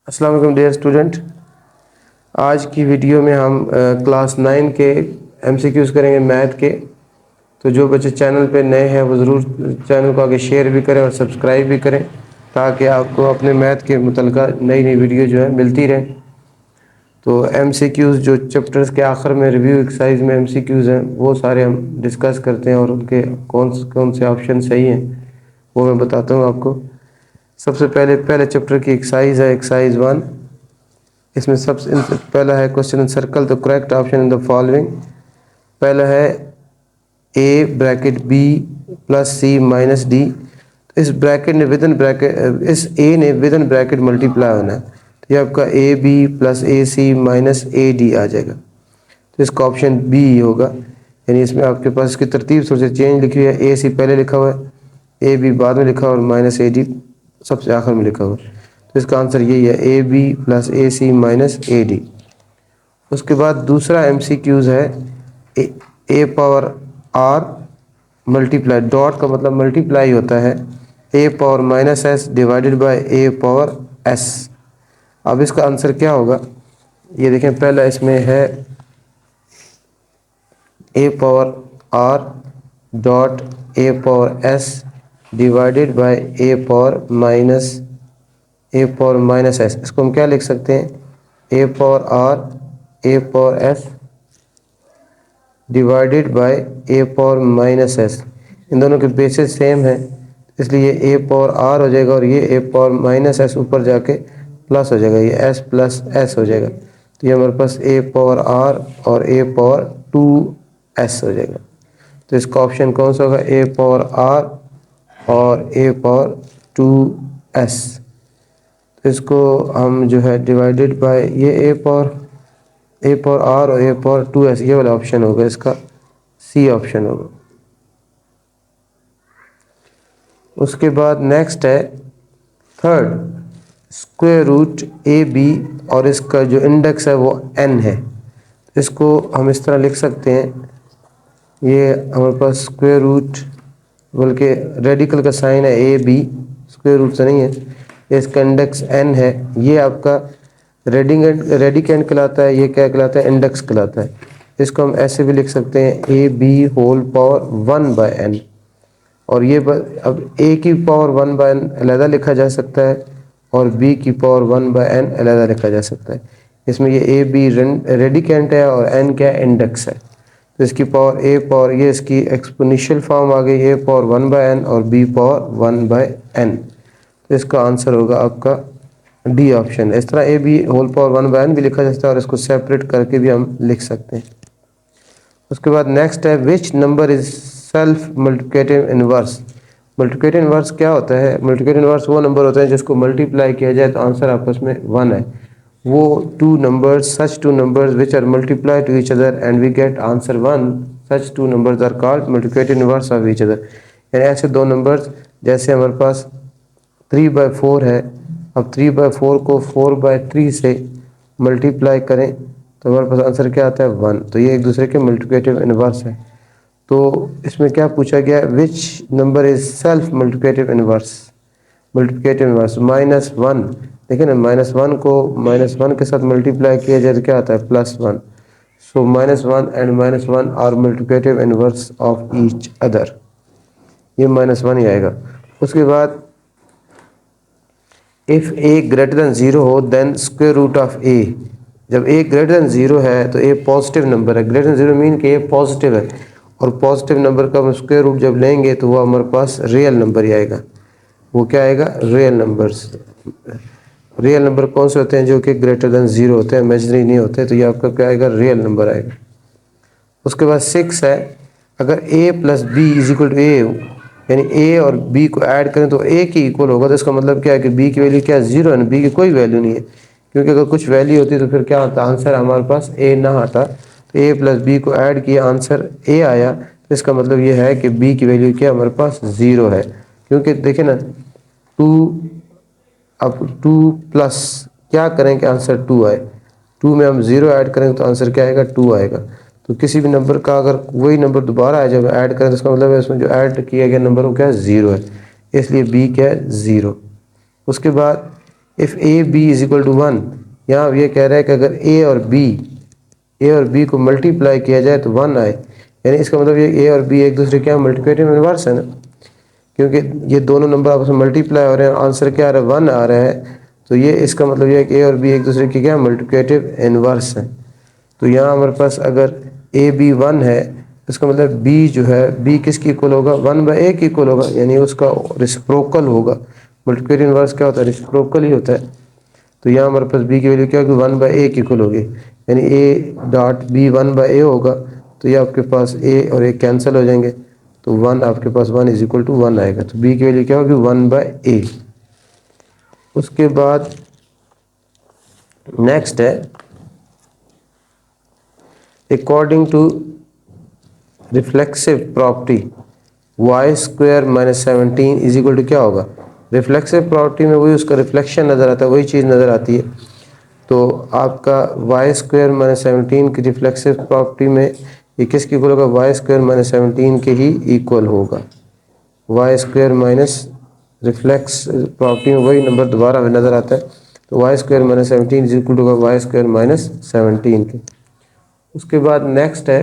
अस्सलाम वालेकुम dear student. आज की वीडियो में हम क्लास 9 के एमसीक्यूज़ करेंगे मैथ के। तो जो बच्चे चैनल पे नए हैं वो ज़रूर चैनल को आगे शेयर भी करें और सब्सक्राइब भी करें ताकि आपको अपने मैथ के मुतल्लिक़ा नई नई वीडियो जो है मिलती रहे। तो एमसीक्यूज़ जो चैप्टर्स के आखिर में रिव्यू एक्सरसाइज में एमसीक्यूज़ हैं वो सारे हम डिस्कस करते हैं और उनके कौन कौन से ऑप्शन सही हैं वो मैं बताता हूँ आपको। सबसे पहले चैप्टर की एक्सरसाइज है एक्सरसाइज 1। इसमें सबसे पहला है question circle the correct option in the following. पहला है A bracket B plus C minus D. इस ब्रैकेट ने विद इन ब्रैकेट इस ए ने विद इन ब्रैकेट मल्टीप्लाई होना है, तो ये आपका A B plus A C minus A D आ जाएगा। तो इसका ऑप्शन बी होगा, यानी इसमें आपके पास इसकी तरतीब थोड़ी सी चेंज लिखी हुई है। ए सी पहले लिखा हुआ है, ए बी बाद में लिखा हुआ है और माइनस ए डी सबसे आखिर में लिखा हुआ है। तो इसका आंसर यही है ए B plus A C minus A D. उसके बाद दूसरा एमसीक्यूज है A power R multiply, dot का मतलब मल्टीप्लाई होता है, A power minus S divided by A power S. अब इसका आंसर क्या होगा ये देखें। पहला इसमें है A power R dot A power S divided by A power minus S. इसको हम क्या लिख सकते हैं, A power R A power S divided by A power minus S. इन दोनों के बेसिस सेम है इसलिए ए पावर आर हो जाएगा और ये ए पावर माइनस एस ऊपर जाके प्लस हो जाएगा, ये एस प्लस एस हो जाएगा। तो ये हमारे पास ए पावर आर और ए पावर 2s हो जाएगा। तो इसका ऑप्शन कौन सा होगा, ए पावर आर और ए पावर 2s। तो इसको हम जो है डिवाइडेड बाय ये ए पावर आर और ए पावर 2s, ये वाला ऑप्शन होगा, इसका सी ऑप्शन होगा। उसके बाद नेक्स्ट है third square root a b और इसका जो इंडेक्स है वो n है। इसको हम इस तरह लिख सकते हैं, ये हमारे पास स्क्वायर रूट बल्कि रेडिकल का साइन है ए बी, स्क्वायर रूट से नहीं है, इसका इंडेक्स n है। ये आपका रेडिकेंड कहलाता है, ये क्या कहलाता है, इंडेक्स कहलाता है। इसको हम ऐसे भी लिख सकते हैं A B whole power 1/n। और ये अब a की पावर 1/n अलहदा लिखा जा सकता है और b की पावर 1/n अलहदा लिखा जा सकता है। इसमें ये a b रेडिकेंट है और n क्या इंडेक्स है। तो इसकी पावर a पावर ये इसकी एक्सपोनेंशियल फॉर्म आ गई, a पावर 1/n और b पावर 1/n। तो इसका आंसर होगा आपका डी ऑप्शन। इस तरह a b whole power 1/n भी लिखा जा सकता है और इसको सेपरेट करके भी हम लिख सकते हैं। उसके बाद नेक्स्ट है which number is self multiplicative inverse. Multiplicative inverse क्या होता है, मल्टीप्लिकेटिव इनवर्स वो नंबर होते हैं जिसको मल्टीप्लाई किया जाए तो आंसर आपस में 1 है। वो two numbers such two numbers which are multiply to each other and we get answer 1, such two numbers are called multiplicative inverse of each other. यानी ऐसे दो नंबर्स जैसे हमारे पास 3/4 है, अब 3/4 को 4/3 से मल्टीप्लाई करें तो हमारे पास आंसर क्या आता है 1। तो ये एक दूसरे के मल्टीप्लिकेटिव इनवर्स है। तो इसमें क्या पूछा गया, which number is self multiplicative inverse. Multiplicative inverse -1, देखिए ना, -1 को -1 के साथ मल्टीप्लाई किया जाए तो क्या आता है +1। So -1 and -1 are multiplicative inverse of each other, ये -1 ही आएगा। उसके बाद इफ़ a ग्रेटर दैन 0 हो then square root of a। जब a ग्रेटर दैन 0 है तो a पॉजिटिव नंबर है। ग्रेटर दैन 0 मीन कि a पॉजिटिव है और पॉजिटिव नंबर का हम स्क्वायर रूट जब लेंगे तो वो हमारे पास रियल नंबर ही आएगा। वो क्या आएगा, रियल नंबर्स। रियल नंबर कौन से होते हैं, जो कि ग्रेटर दैन 0 होते हैं, इमेजिनरी नहीं होते। तो ये आपका क्या आएगा, रियल नंबर आएगा। उसके बाद 6 है अगर a plus B is equal to a, यानी a और b को ऐड करें तो a की इक्वल होगा। तो इसका मतलब क्या है कि b की वैल्यू क्या है, 0 है, b की कोई वैल्यू नहीं है, क्योंकि अगर कुछ वैल्यू होती तो फिर क्या आता, आंसर हमारे पास a ना आता। तो a प्लस बी को ऐड किया, आंसर a आया। तो इसका मतलब ये है कि b की वैल्यू क्या हमारे पास 0 है, क्योंकि देखिए ना 2, अब 2 प्लस क्या करें कि आंसर 2 आए। 2 में हम 0 ऐड करेंगे तो आंसर क्या आएगा, 2 आएगा। तो किसी भी नंबर का अगर वही नंबर दोबारा आए जब ऐड करें तो इसका मतलब है इसमें जो ऐड किया गया नंबर वो क्या है, 0 है, इसलिए b क्या है, 0। उसके बाद if A B is equal to 1, यहाँ ये कह रहा है कि अगर ए और बी को मल्टीप्लाई किया जाए तो 1 आए, यानी इसका मतलब ये ए और बी एक दूसरे क्या मल्टीप्लिकेटिव इनवर्स है ना, क्योंकि ये दोनों नंबर आपस में मल्टीप्लाई हो रहे हैं, आंसर क्या आ रहा है 1 आ रहा है, तो ये इसका मतलब ये है कि ए और बी एक दूसरे की क्या मल्टीप्लिकेटिव इनवर्स है। तो यहाँ हमारे पास अगर ए बी 1 है, इसका मतलब बी जो है बी किसकी इक्वल होगा 1/a की इक्वल होगा, यानी उसका रिसिप्रोकल होगा। मल्टीप्लिकेटिव इनवर्स क्या होता है, रिसिप्रोकल ही होता है। तो यहाँ हमारे पास बी की वैल्यू क्या होगी 1/a की इक्वल होगी, यानी ए डॉट बी 1/a होगा। तो ये आपके पास ए और ए कैंसिल हो जाएंगे, तो 1 आपके पास 1 इज इक्वल टू 1 आएगा। तो बी की वैल्यू क्या होगी 1/a। उसके बाद नेक्स्ट है according to reflexive property y square minus 17 is equal to क्या होगा। रिफ्लेक्सिव प्रॉपर्टी में वही उसका रिफ्लेक्शन नज़र आता है, वही चीज़ नज़र आती है। तो आपका वाई स्क्वायर माइनस 17 की रिफ्लेक्सिव प्रॉपर्टी में ये किसकी इक्वल होगा, वाई स्क्वायर माइनस 17 के ही इक्वल होगा। Y square minus reflex property में वही नंबर दोबारा हमें नज़र आता है, तो Y square minus 17 is equal to होगा वाई स्क्वायर माइनस 17 के। उसके बाद नेक्स्ट है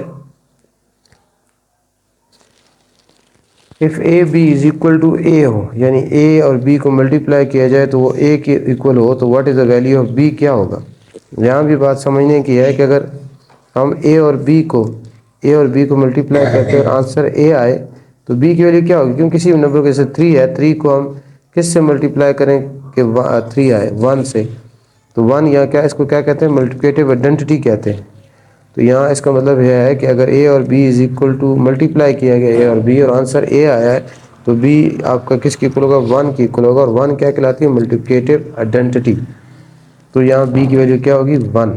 if A B is equal to A हो, यानी ए और बी को मल्टीप्लाई किया जाए तो वो ए के इक्वल हो, तो what is the value of b क्या होगा। यहाँ भी बात समझने की है कि अगर हम ए और बी को मल्टीप्लाई करते हैं और आंसर ए आए तो बी की वैल्यू क्या होगी, क्योंकि किसी भी नंबर को जैसे 3 है, 3 को हम किस से मल्टीप्लाई करें कि 3 आए 1 से, तो 1 यहाँ क्या इसको क्या कहते हैं मल्टीप्लिकेटिव आइडेंटिटी कहते हैं। तो यहाँ इसका मतलब यह है कि अगर ए और b is equal to multiply किया गया ए और बी और आंसर ए आया है, तो बी आपका किसकी इक्वल होगा 1 की इक्वल होगा, और 1 क्या कहलाती है मल्टीप्लिकेटिव आइडेंटिटी। तो यहाँ बी की वैल्यू क्या होगी 1।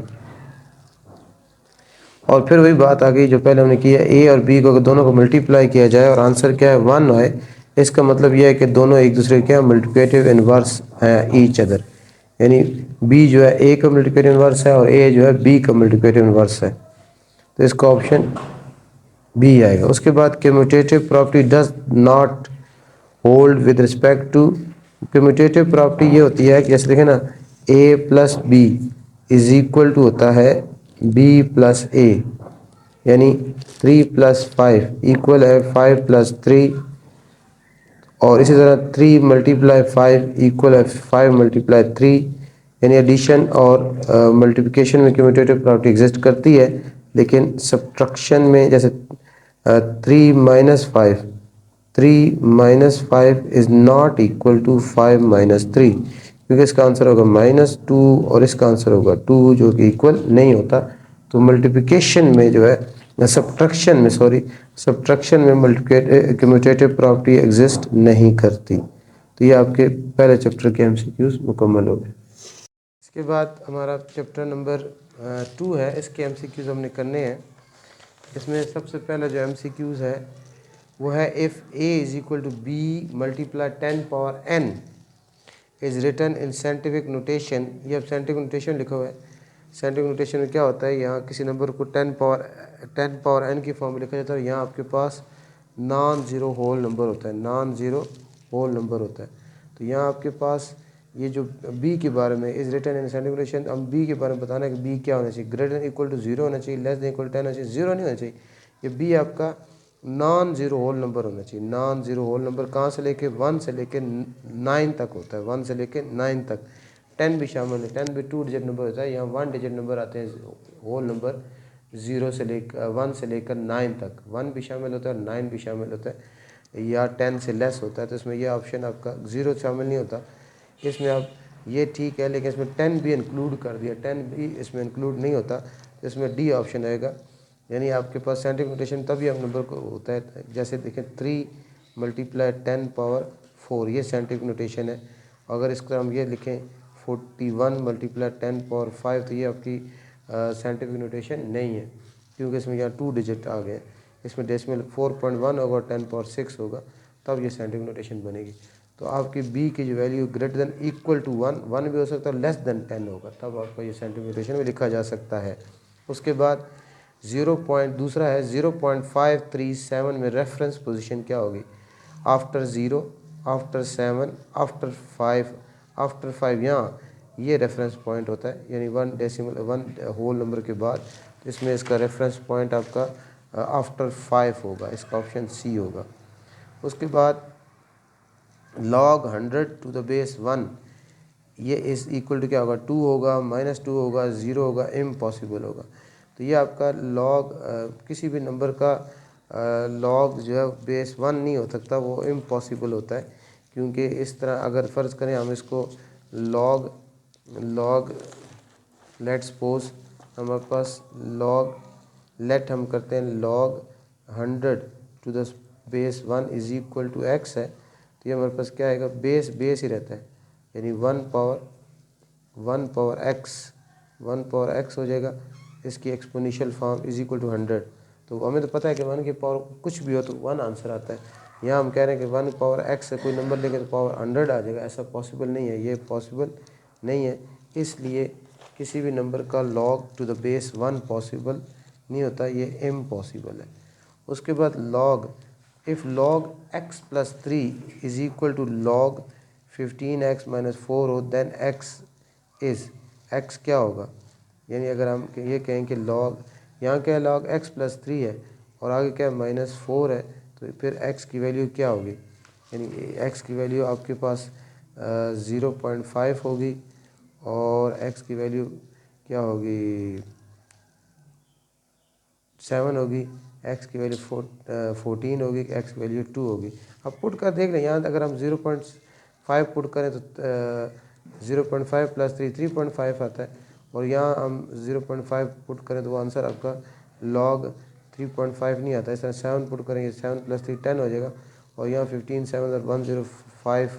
और फिर वही बात आ गई जो पहले हमने की है, ए और बी को अगर दोनों को मल्टीप्लाई किया जाए और आंसर क्या है 1 आए, इसका मतलब यह है कि दोनों एक दूसरे के क्या मल्टीप्लिकेटिव इनवर्स हैं ईच अदर, यानी बी जो है ए का मल्टीप्लिकेटिव इनवर्स है और ए जो है बी का मल्टीप्लिकेटिव इनवर्स है। तो इसका ऑप्शन बी आएगा। उसके बाद commutative property does not hold with respect to, commutative property ये होती है कि जैसे देखें ना A plus B is equal to होता है बी प्लस ए, यानी 3 प्लस 5 इक्वल है 5 प्लस 3, और इसी तरह 3 मल्टीप्लाई 5 इक्वल है 5 मल्टीप्लाई 3, यानी एडिशन और मल्टीप्लिकेशन में कम्यूटेटिव प्रॉपर्टी एग्जिस्ट करती है, लेकिन सब्ट्रैक्शन में जैसे 3 minus 5 is not equal to 5 minus 3, क्योंकि इसका आंसर होगा -2 और इसका आंसर होगा 2 जो कि इक्वल नहीं होता। तो मल्टीप्लिकेशन में जो है सब्ट्रैक्शन में मल्टीप्लिकेटिव कम्यूटेटिव प्रॉपर्टी एग्जिस्ट नहीं करती। तो ये आपके पहले चैप्टर के एमसीक्यूज मुकम्मल हो गए। इसके बाद हमारा चैप्टर नंबर 2 है, इसके एमसीक्यूज हमने करने हैं। इसमें सबसे पहला जो एमसीक्यूज है वो है if a is equal to b multiply 10 power n is written in scientific notation. ये अब साइंटिफिक नोटेशन लिखा हुआ है। साइंटिफिक नोटेशन में क्या होता है, यहाँ किसी नंबर को 10 पावर n की फॉर्म में लिखा जाता है। यहाँ आपके पास नॉन ज़ीरो होल नंबर होता है, नॉन ज़ीरो होल नंबर होता है। तो यहाँ आपके पास ये जो b के बारे में is written in scientific notation, हम b के बारे में बताना है कि b क्या होना चाहिए, ग्रेटर देन इक्वल टू 0 होना चाहिए, लेस देन इक्वल टू 10 होना चाहिए, 0 नहीं होना चाहिए। ये b आपका नॉन ज़ीरो होल नंबर होना चाहिए। नॉन ज़ीरो होल नंबर कहाँ से लेके 1 से लेके 9 तक होता है, 1 से लेके 9 तक। 10 भी शामिल है, 10 भी 2 डिजिट नंबर होता है। यहाँ 1 डिजिट नंबर आते हैं होल नंबर 0 से लेकर 1 से लेकर 9 तक। 1 भी शामिल होता है, 9 भी शामिल होता है, या 10 से लेस होता है। तो इसमें यह ऑप्शन आपका 0 शामिल नहीं होता। इसमें आप ये ठीक है, लेकिन इसमें 10 भी इंक्लूड कर दिया, 10 भी इसमें इंक्लूड नहीं होता, तो इसमें डी ऑप्शन आएगा। यानी आपके पास साइंटिफिक नोटेशन तभी हम नंबर को होता है, जैसे देखें 3 मल्टीप्लाई 10 पावर 4, ये साइंटिफिक नोटेशन है। अगर इसको हम ये लिखें 41 मल्टीप्लाई 10 पावर 5, तो ये आपकी साइंटिफिक नोटेशन नहीं है, क्योंकि इसमें यहाँ 2 डिजिट आ गए। इसमें डेसिमल 4.1 होगा, 10 पावर 6 होगा, तब ये साइंटिफिक नोटेशन बनेगी। तो आपकी बी की जो value greater than equal to 1 भी हो सकता है, लेस देन 10 होगा, तब आपका ये साइंटिफिक नोटेशन में लिखा जा सकता है। उसके बाद दूसरा है 0.537 में रेफरेंस पोजीशन क्या होगी, आफ्टर 0, आफ्टर 7, आफ्टर 5, आफ्टर 5। यहाँ ये रेफरेंस पॉइंट होता है, यानी 1 होल नंबर के बाद, तो इसमें इसका रेफरेंस पॉइंट आपका आफ्टर 5 होगा, इसका ऑप्शन सी होगा। उसके बाद log 100 टू द बेस 1, ये इस इक्वल टू क्या होगा, 2 होगा, -2 होगा, 0 होगा, इम्पॉसिबल होगा। तो ये आपका लॉग किसी भी नंबर का लॉग जो है बेस 1 नहीं हो सकता, वो इम्पॉसिबल होता है। क्योंकि इस तरह अगर फ़र्ज़ करें हम इसको लॉग लेट सपोज हमारे पास लेट हम करते हैं log 100 to the base 1 is equal to x है, तो ये हमारे पास क्या आएगा, बेस ही रहता है, यानी 1 पावर एक्स हो जाएगा। इसकी exponential form is equal to 100। तो हमें तो पता है कि 1 की पावर कुछ भी हो तो 1 आंसर आता है। यहाँ हम कह रहे हैं कि 1 पावर एक्स से कोई नंबर लेके तो पावर 100 आ जाएगा, ऐसा पॉसिबल नहीं है, ये पॉसिबल नहीं है। इसलिए किसी भी नंबर का log to the base 1 possible नहीं होता, ये इम्पॉसिबल है। उसके बाद log, if log x plus 3 is equal to log 15x minus 4 हो, देन x क्या होगा, यानी अगर हम ये कहें कि log, यहाँ क्या है, log x प्लस 3 है और आगे क्या है, -4 है, तो फिर x की वैल्यू क्या होगी, यानी x की वैल्यू आपके पास 0.5 होगी और x की वैल्यू क्या होगी, 7 होगी, x की वैल्यू 14 होगी, x की वैल्यू 2 होगी। अब पुट कर देख लें, यहाँ अगर हम 0.5 पुट करें तो 0.5 प्लस 3 आता है, और यहाँ हम 0.5 पुट करें तो वो आंसर आपका log 3.5 नहीं आता। इस तरह 7 पुट करेंगे, 7 प्लस 3 10 हो जाएगा, और यहाँ 15 7 और 105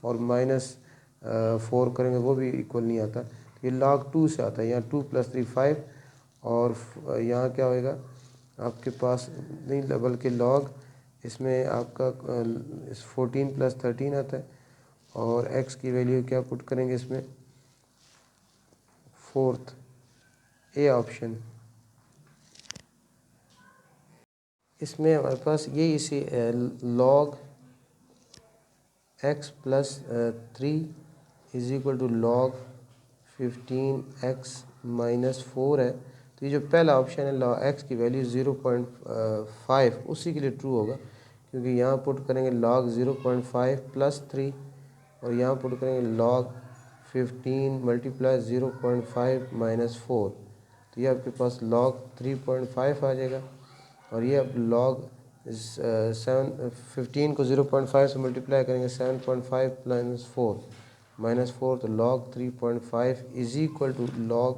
और -4 करेंगे वो भी इक्वल नहीं आता। तो ये log 2 से आता है, यहाँ 2 प्लस 3 5, और यहाँ क्या होएगा आपके पास, नहीं बल्कि लॉग इसमें आपका 14 प्लस 13 आता है, और x की वैल्यू क्या पुट करेंगे इसमें, 4th ए ऑप्शन। इसमें हमारे पास ये इसी log x plus 3 is equal to log 15x minus 4 है। तो ये जो पहला ऑप्शन है log x की वैल्यू 0.5, उसी के लिए ट्रू होगा, क्योंकि यहाँ पुट करेंगे log 0.5 प्लस 3 और यहाँ पुट करेंगे log 15 मल्टीप्लाई 0.5 माइनस 4, तो ये आपके पास log 3.5 आ जाएगा। और ये अब log 15 को 0.5 से मल्टीप्लाई करेंगे, 7.5 माइनस 4, तो log 3.5 is equal to log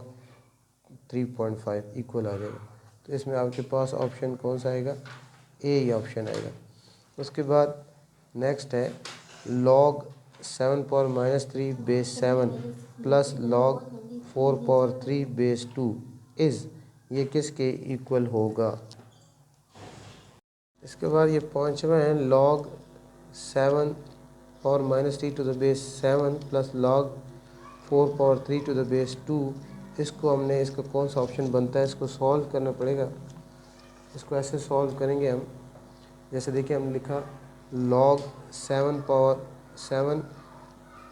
3.5 equal आ जाएगा। तो इसमें आपके पास ऑप्शन कौन सा आएगा, ए ही ऑप्शन आएगा। उसके बाद नेक्स्ट है log 7 power minus 3 base 7 plus log 4 power 3 base 2 is, ये किसके इक्वल होगा। इसके बाद ये पाँचवा है log 7 power minus 3 to the base 7 plus log 4 power 3 to the base 2। इसको हमने, इसका कौन सा ऑप्शन बनता है, इसको सॉल्व करना पड़ेगा। इसको ऐसे सॉल्व करेंगे हम, जैसे देखिए हमने लिखा log 7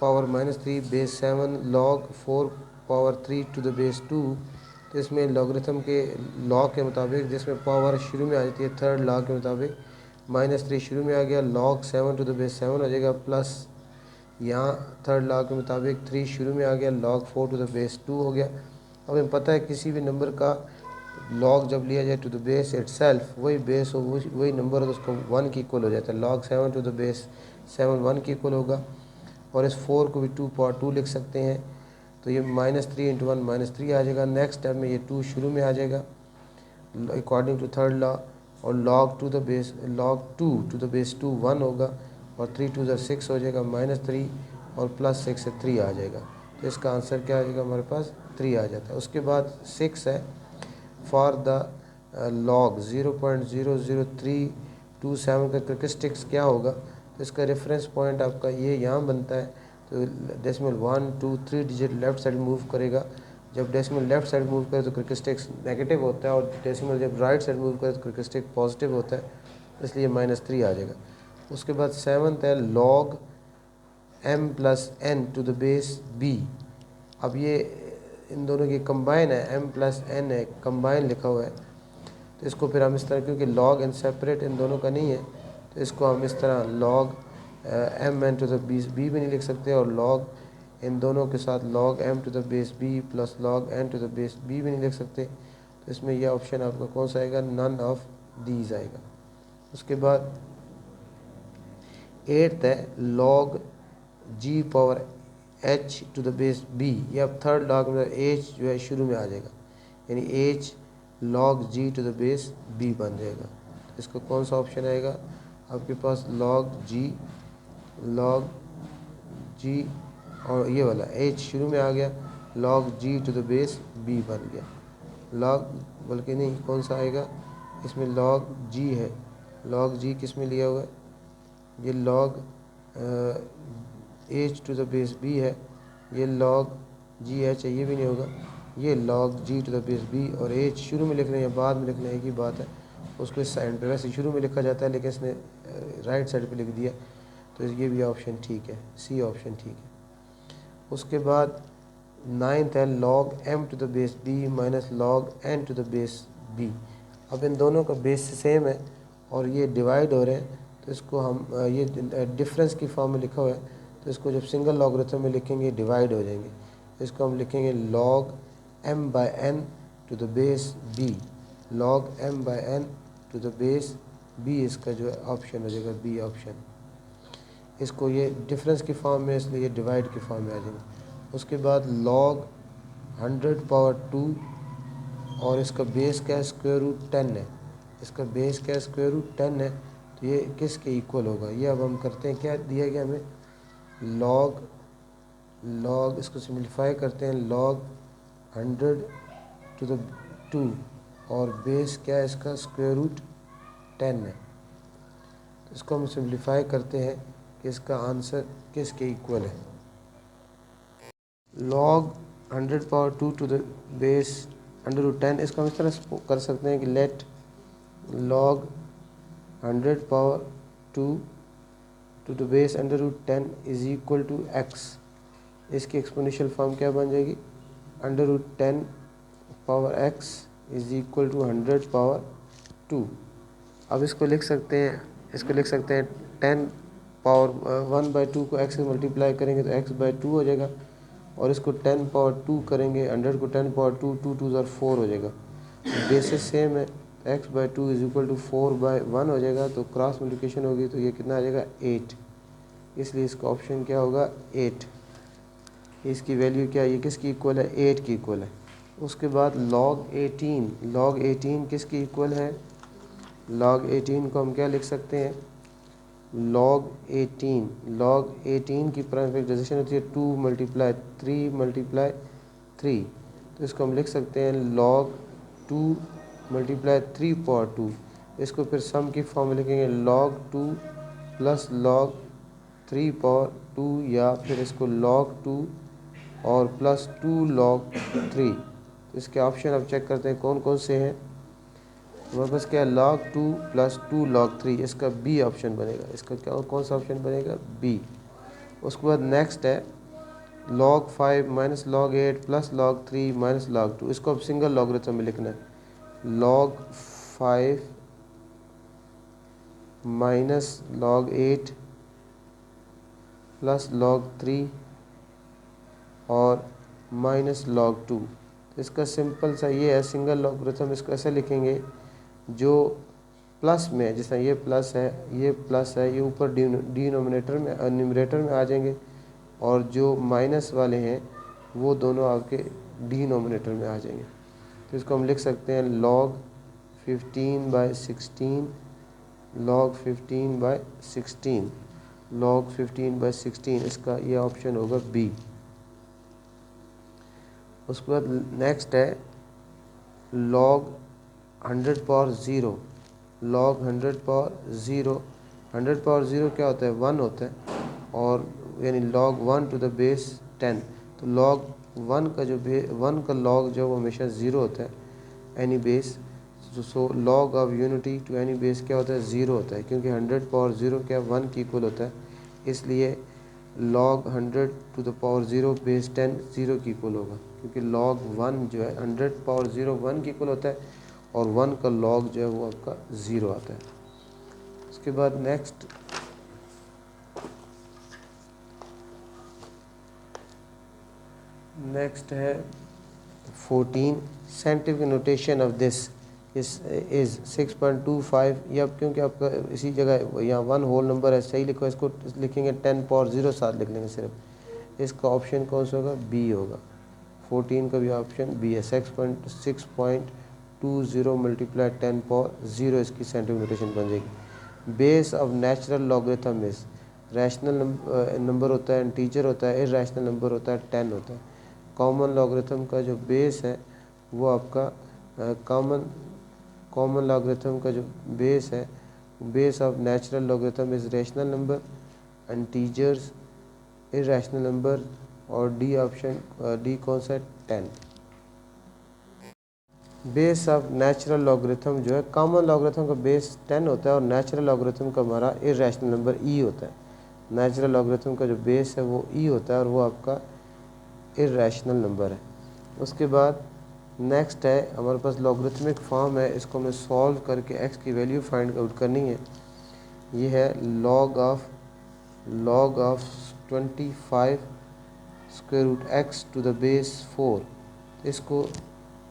power minus 3 base 7 log 4 power 3 to the base 2। तो इसमें लॉगरिथम के लॉ के मुताबिक, जिसमें पावर शुरू में आ जाती है, थर्ड लॉ के मुताबिक -3 शुरू में आ गया, log 7 टू द बेस 7 हो जाएगा, प्लस यहाँ थर्ड लॉ के मुताबिक 3 शुरू में आ गया, log 4 टू द बेस 2 हो गया। अब हमें पता है किसी भी नंबर का log जब लिया जाए टू द बेस इटसेल्फ, वही बेस हो, वही नंबर हो, तो उसको 1 की इक्वल हो जाता है। log 7 टू द बेस 7 1 की इक्वल होगा, और इस 4 को भी 2 पावर 2 लिख सकते हैं, तो ये -3 × 1 -3 आ जाएगा। नेक्स्ट स्टेप में ये 2 शुरू में आ जाएगा अकॉर्डिंग टू थर्ड लॉ, और log 2 टू द बेस 2 1 होगा, और 3 2 6 हो जाएगा, -3 और +6 से 3 आ जाएगा। तो इसका आंसर क्या आ जाएगा, हमारे पास 3 आ जाता है। उसके बाद 6 है फॉर द log 0.00327 का कैरेक्टरिस्टिक्स क्या होगा। तो इसका रेफरेंस पॉइंट आपका ये यहाँ बनता है, तो decimal 1 2 3 digit left side move करेगा। जब डेसिमल लेफ्ट साइड मूव करे तो कैरेक्टरिस्टिक्स नेगेटिव होता है, और डेसिमल जब राइट साइड मूव करे तो कैरेक्टरिस्टिक पॉजिटिव होता है, इसलिए -3 आ जाएगा। उसके बाद 7th है log m + n to the base b। अब ये इन दोनों की कंबाइन है, m प्लस n है, कंबाइन लिखा हुआ है। तो इसको फिर हम इस तरह, क्योंकि log n सेपरेट इन दोनों का नहीं है, तो इसको हम इस तरह log m n to the base b भी नहीं लिख सकते, और log इन दोनों के साथ log m to the base b plus log n to the base b भी नहीं लिख सकते। तो इसमें यह ऑप्शन आपका कौन सा आएगा? नन ऑफ दीज आएगा। उसके बाद 8th है log g power h to the base b। ये अब थर्ड लॉग में h जो है शुरू में आ जाएगा, यानी h log g to the base b बन जाएगा। तो इसका कौन सा ऑप्शन आएगा आपके पास? log g और ये वाला h शुरू में आ गया, log g to the base b बन गया। log बल्कि नहीं, कौन सा आएगा इसमें? log g है, log g किस में लिया हुआ है? ये log h to the base b है, ये log g h है, ये भी नहीं होगा। ये log g to the base b और h शुरू में लिख लें या बाद में लिख लें, एक ही बात है। उसको इस साइड पे वैसे शुरू में लिखा जाता है, लेकिन इसने राइट साइड पे लिख दिया, तो ये भी ऑप्शन ठीक है, सी ऑप्शन ठीक है। उसके बाद 9th है log m to the base b minus log n to the base b। अब इन दोनों का बेस सेम है और ये डिवाइड हो रहे हैं, तो इसको हम ये डिफरेंस की फॉर्म में लिखा हुआ है, तो इसको जब सिंगल लॉगरिथम में लिखेंगे डिवाइड हो जाएंगे। तो इसको हम लिखेंगे log m by n to the base b, log m by n to the base b, इसका जो है ऑप्शन हो जाएगा बी ऑप्शन। इसको ये डिफरेंस की फॉर्म में, इसलिए ये डिवाइड की फॉर्म में आ जाएंगे। उसके बाद log 100 पावर 2 और इसका बेस क्या है? स्क्वायर रूट 10 है। इसका बेस क्या है? स्क्वायर रूट 10 है। तो ये किसके इक्वल होगा? ये अब हम करते हैं, क्या दिया गया हमें? log इसको सिंप्लीफाई करते हैं, log 100 टू द 2 और बेस क्या है इसका? स्क्वायर रूट 10 है। तो इसको हम सिंप्लीफाई करते हैं कि इसका आंसर किसके इक्वल है? log 100 power 2 to the base under root 10, इसको हम इस तरह कर सकते हैं कि let log 100 power 2 to the base under root 10 is equal to x। इसकी एक्सपोनेंशियल फॉर्म क्या बन जाएगी? Under root 10 power x is equal to 100 power 2। अब इसको लिख सकते हैं, 10 पावर 1/2 को x से मल्टीप्लाई करेंगे तो x/2 हो जाएगा, और इसको 10 पावर 2 करेंगे, 100 को 10 पावर 2, 2 2 ज़ार 4 हो जाएगा। बेसिस सेम है, तो x/2 इज इक्वल टू 4/1 हो जाएगा। तो क्रॉस मल्टीप्लिकेशन होगी तो ये कितना आ जाएगा? 8। इसलिए इसका ऑप्शन क्या होगा? 8। इसकी वैल्यू क्या है? ये किसकी इक्वल है? 8 की इक्वल है। उसके बाद log 18 किसकी इक्वल है? log 18 को हम क्या लिख सकते हैं? log 18 की प्राइम फैक्टराइजेशन होती है 2 × 3 × 3। तो इसको हम लिख सकते हैं log 2 × 3 पावर 2। इसको फिर सम की फॉर्म में लिखेंगे log 2 प्लस log 3 पावर 2, या फिर इसको log 2 और प्लस 2 log 3। तो इसके ऑप्शन अब चेक करते हैं कौन कौन से हैं। हमारे पास क्या है? log 2 प्लस 2 log 3, इसका बी ऑप्शन बनेगा। इसका क्या, कौन सा ऑप्शन बनेगा? बी। उसके बाद नेक्स्ट है log 5 minus log 8 plus log 3 minus log 2। इसको अब सिंगल लॉगरिथम में लिखना है। log 5 minus log 8 plus log 3 और माइनस log 2। तो इसका सिंपल सा ये है सिंगल लॉगरिथम। इसको ऐसे लिखेंगे, जो प्लस में, जैसा ये प्लस है, ये ऊपर डिनोमिनेटर में, न्यूमरेटर में आ जाएंगे, और जो माइनस वाले हैं वो दोनों आपके डिनोमिनेटर में आ जाएंगे। तो इसको हम लिख सकते हैं log 15/16, log 15/16, log 15/16, इसका ये ऑप्शन होगा बी। उसके बाद नेक्स्ट है log 100 power 0, log 100 power 0। 100 power 0 क्या होता है? 1 होता है, और यानी log 1 टू द बेस 10। तो log 1 का जो 1 का log जो वो हमेशा 0 होता है, एनी बेस। सो log of unity to any base क्या होता है? 0 होता है, क्योंकि 100 पावर 0 क्या 1 की इक्वल होता है। इसलिए log 100 to the power 0 base 10 0 की इक्वल होगा, क्योंकि log 1 जो है 100 पावर 0 1 की इक्वल होता है और 1 का log जो है वो आपका 0 आता है। उसके बाद नेक्स्ट है 14। Scientific notation of this is 6.25। या क्योंकि आपका इसी जगह यहाँ 1 होल नंबर है, सही लिखो, इसको लिखेंगे 10 पावर 0 साथ लिख लेंगे सिर्फ। इसका ऑप्शन कौन सा होगा? बी होगा। 14 का भी ऑप्शन बी है। 6.20 मल्टीप्लाई 10 पावर 0 इसकी साइंटिफिक नोटेशन बन जाएगी। Base of natural logarithm is, rational number होता है, इंटीजर होता है, इरैशनल नंबर होता है, 10 होता है। कॉमन लॉगरिथम का जो बेस है वो आपका कॉमन लॉगरिथम का जो बेस है, base of natural logarithm is rational number, integers, irrational number, और डी ऑप्शन, डी कौन सा है? 10। बेस ऑफ नेचुरल लॉगरिथम जो है, कॉमन लॉगरिथम का बेस 10 होता है और नेचुरल लॉगरिथम का हमारा इरैशनल नंबर ई होता है। नेचुरल लॉगरिथम का जो बेस है वो ई होता है और वो आपका इरैशनल नंबर है। उसके बाद नेक्स्ट है हमारे पास लॉगरिथमिक फॉर्म है, इसको हमें सॉल्व करके एक्स की वैल्यू फाइंड आउट करनी है। ये है log of 25 square root x to the base 4। इसको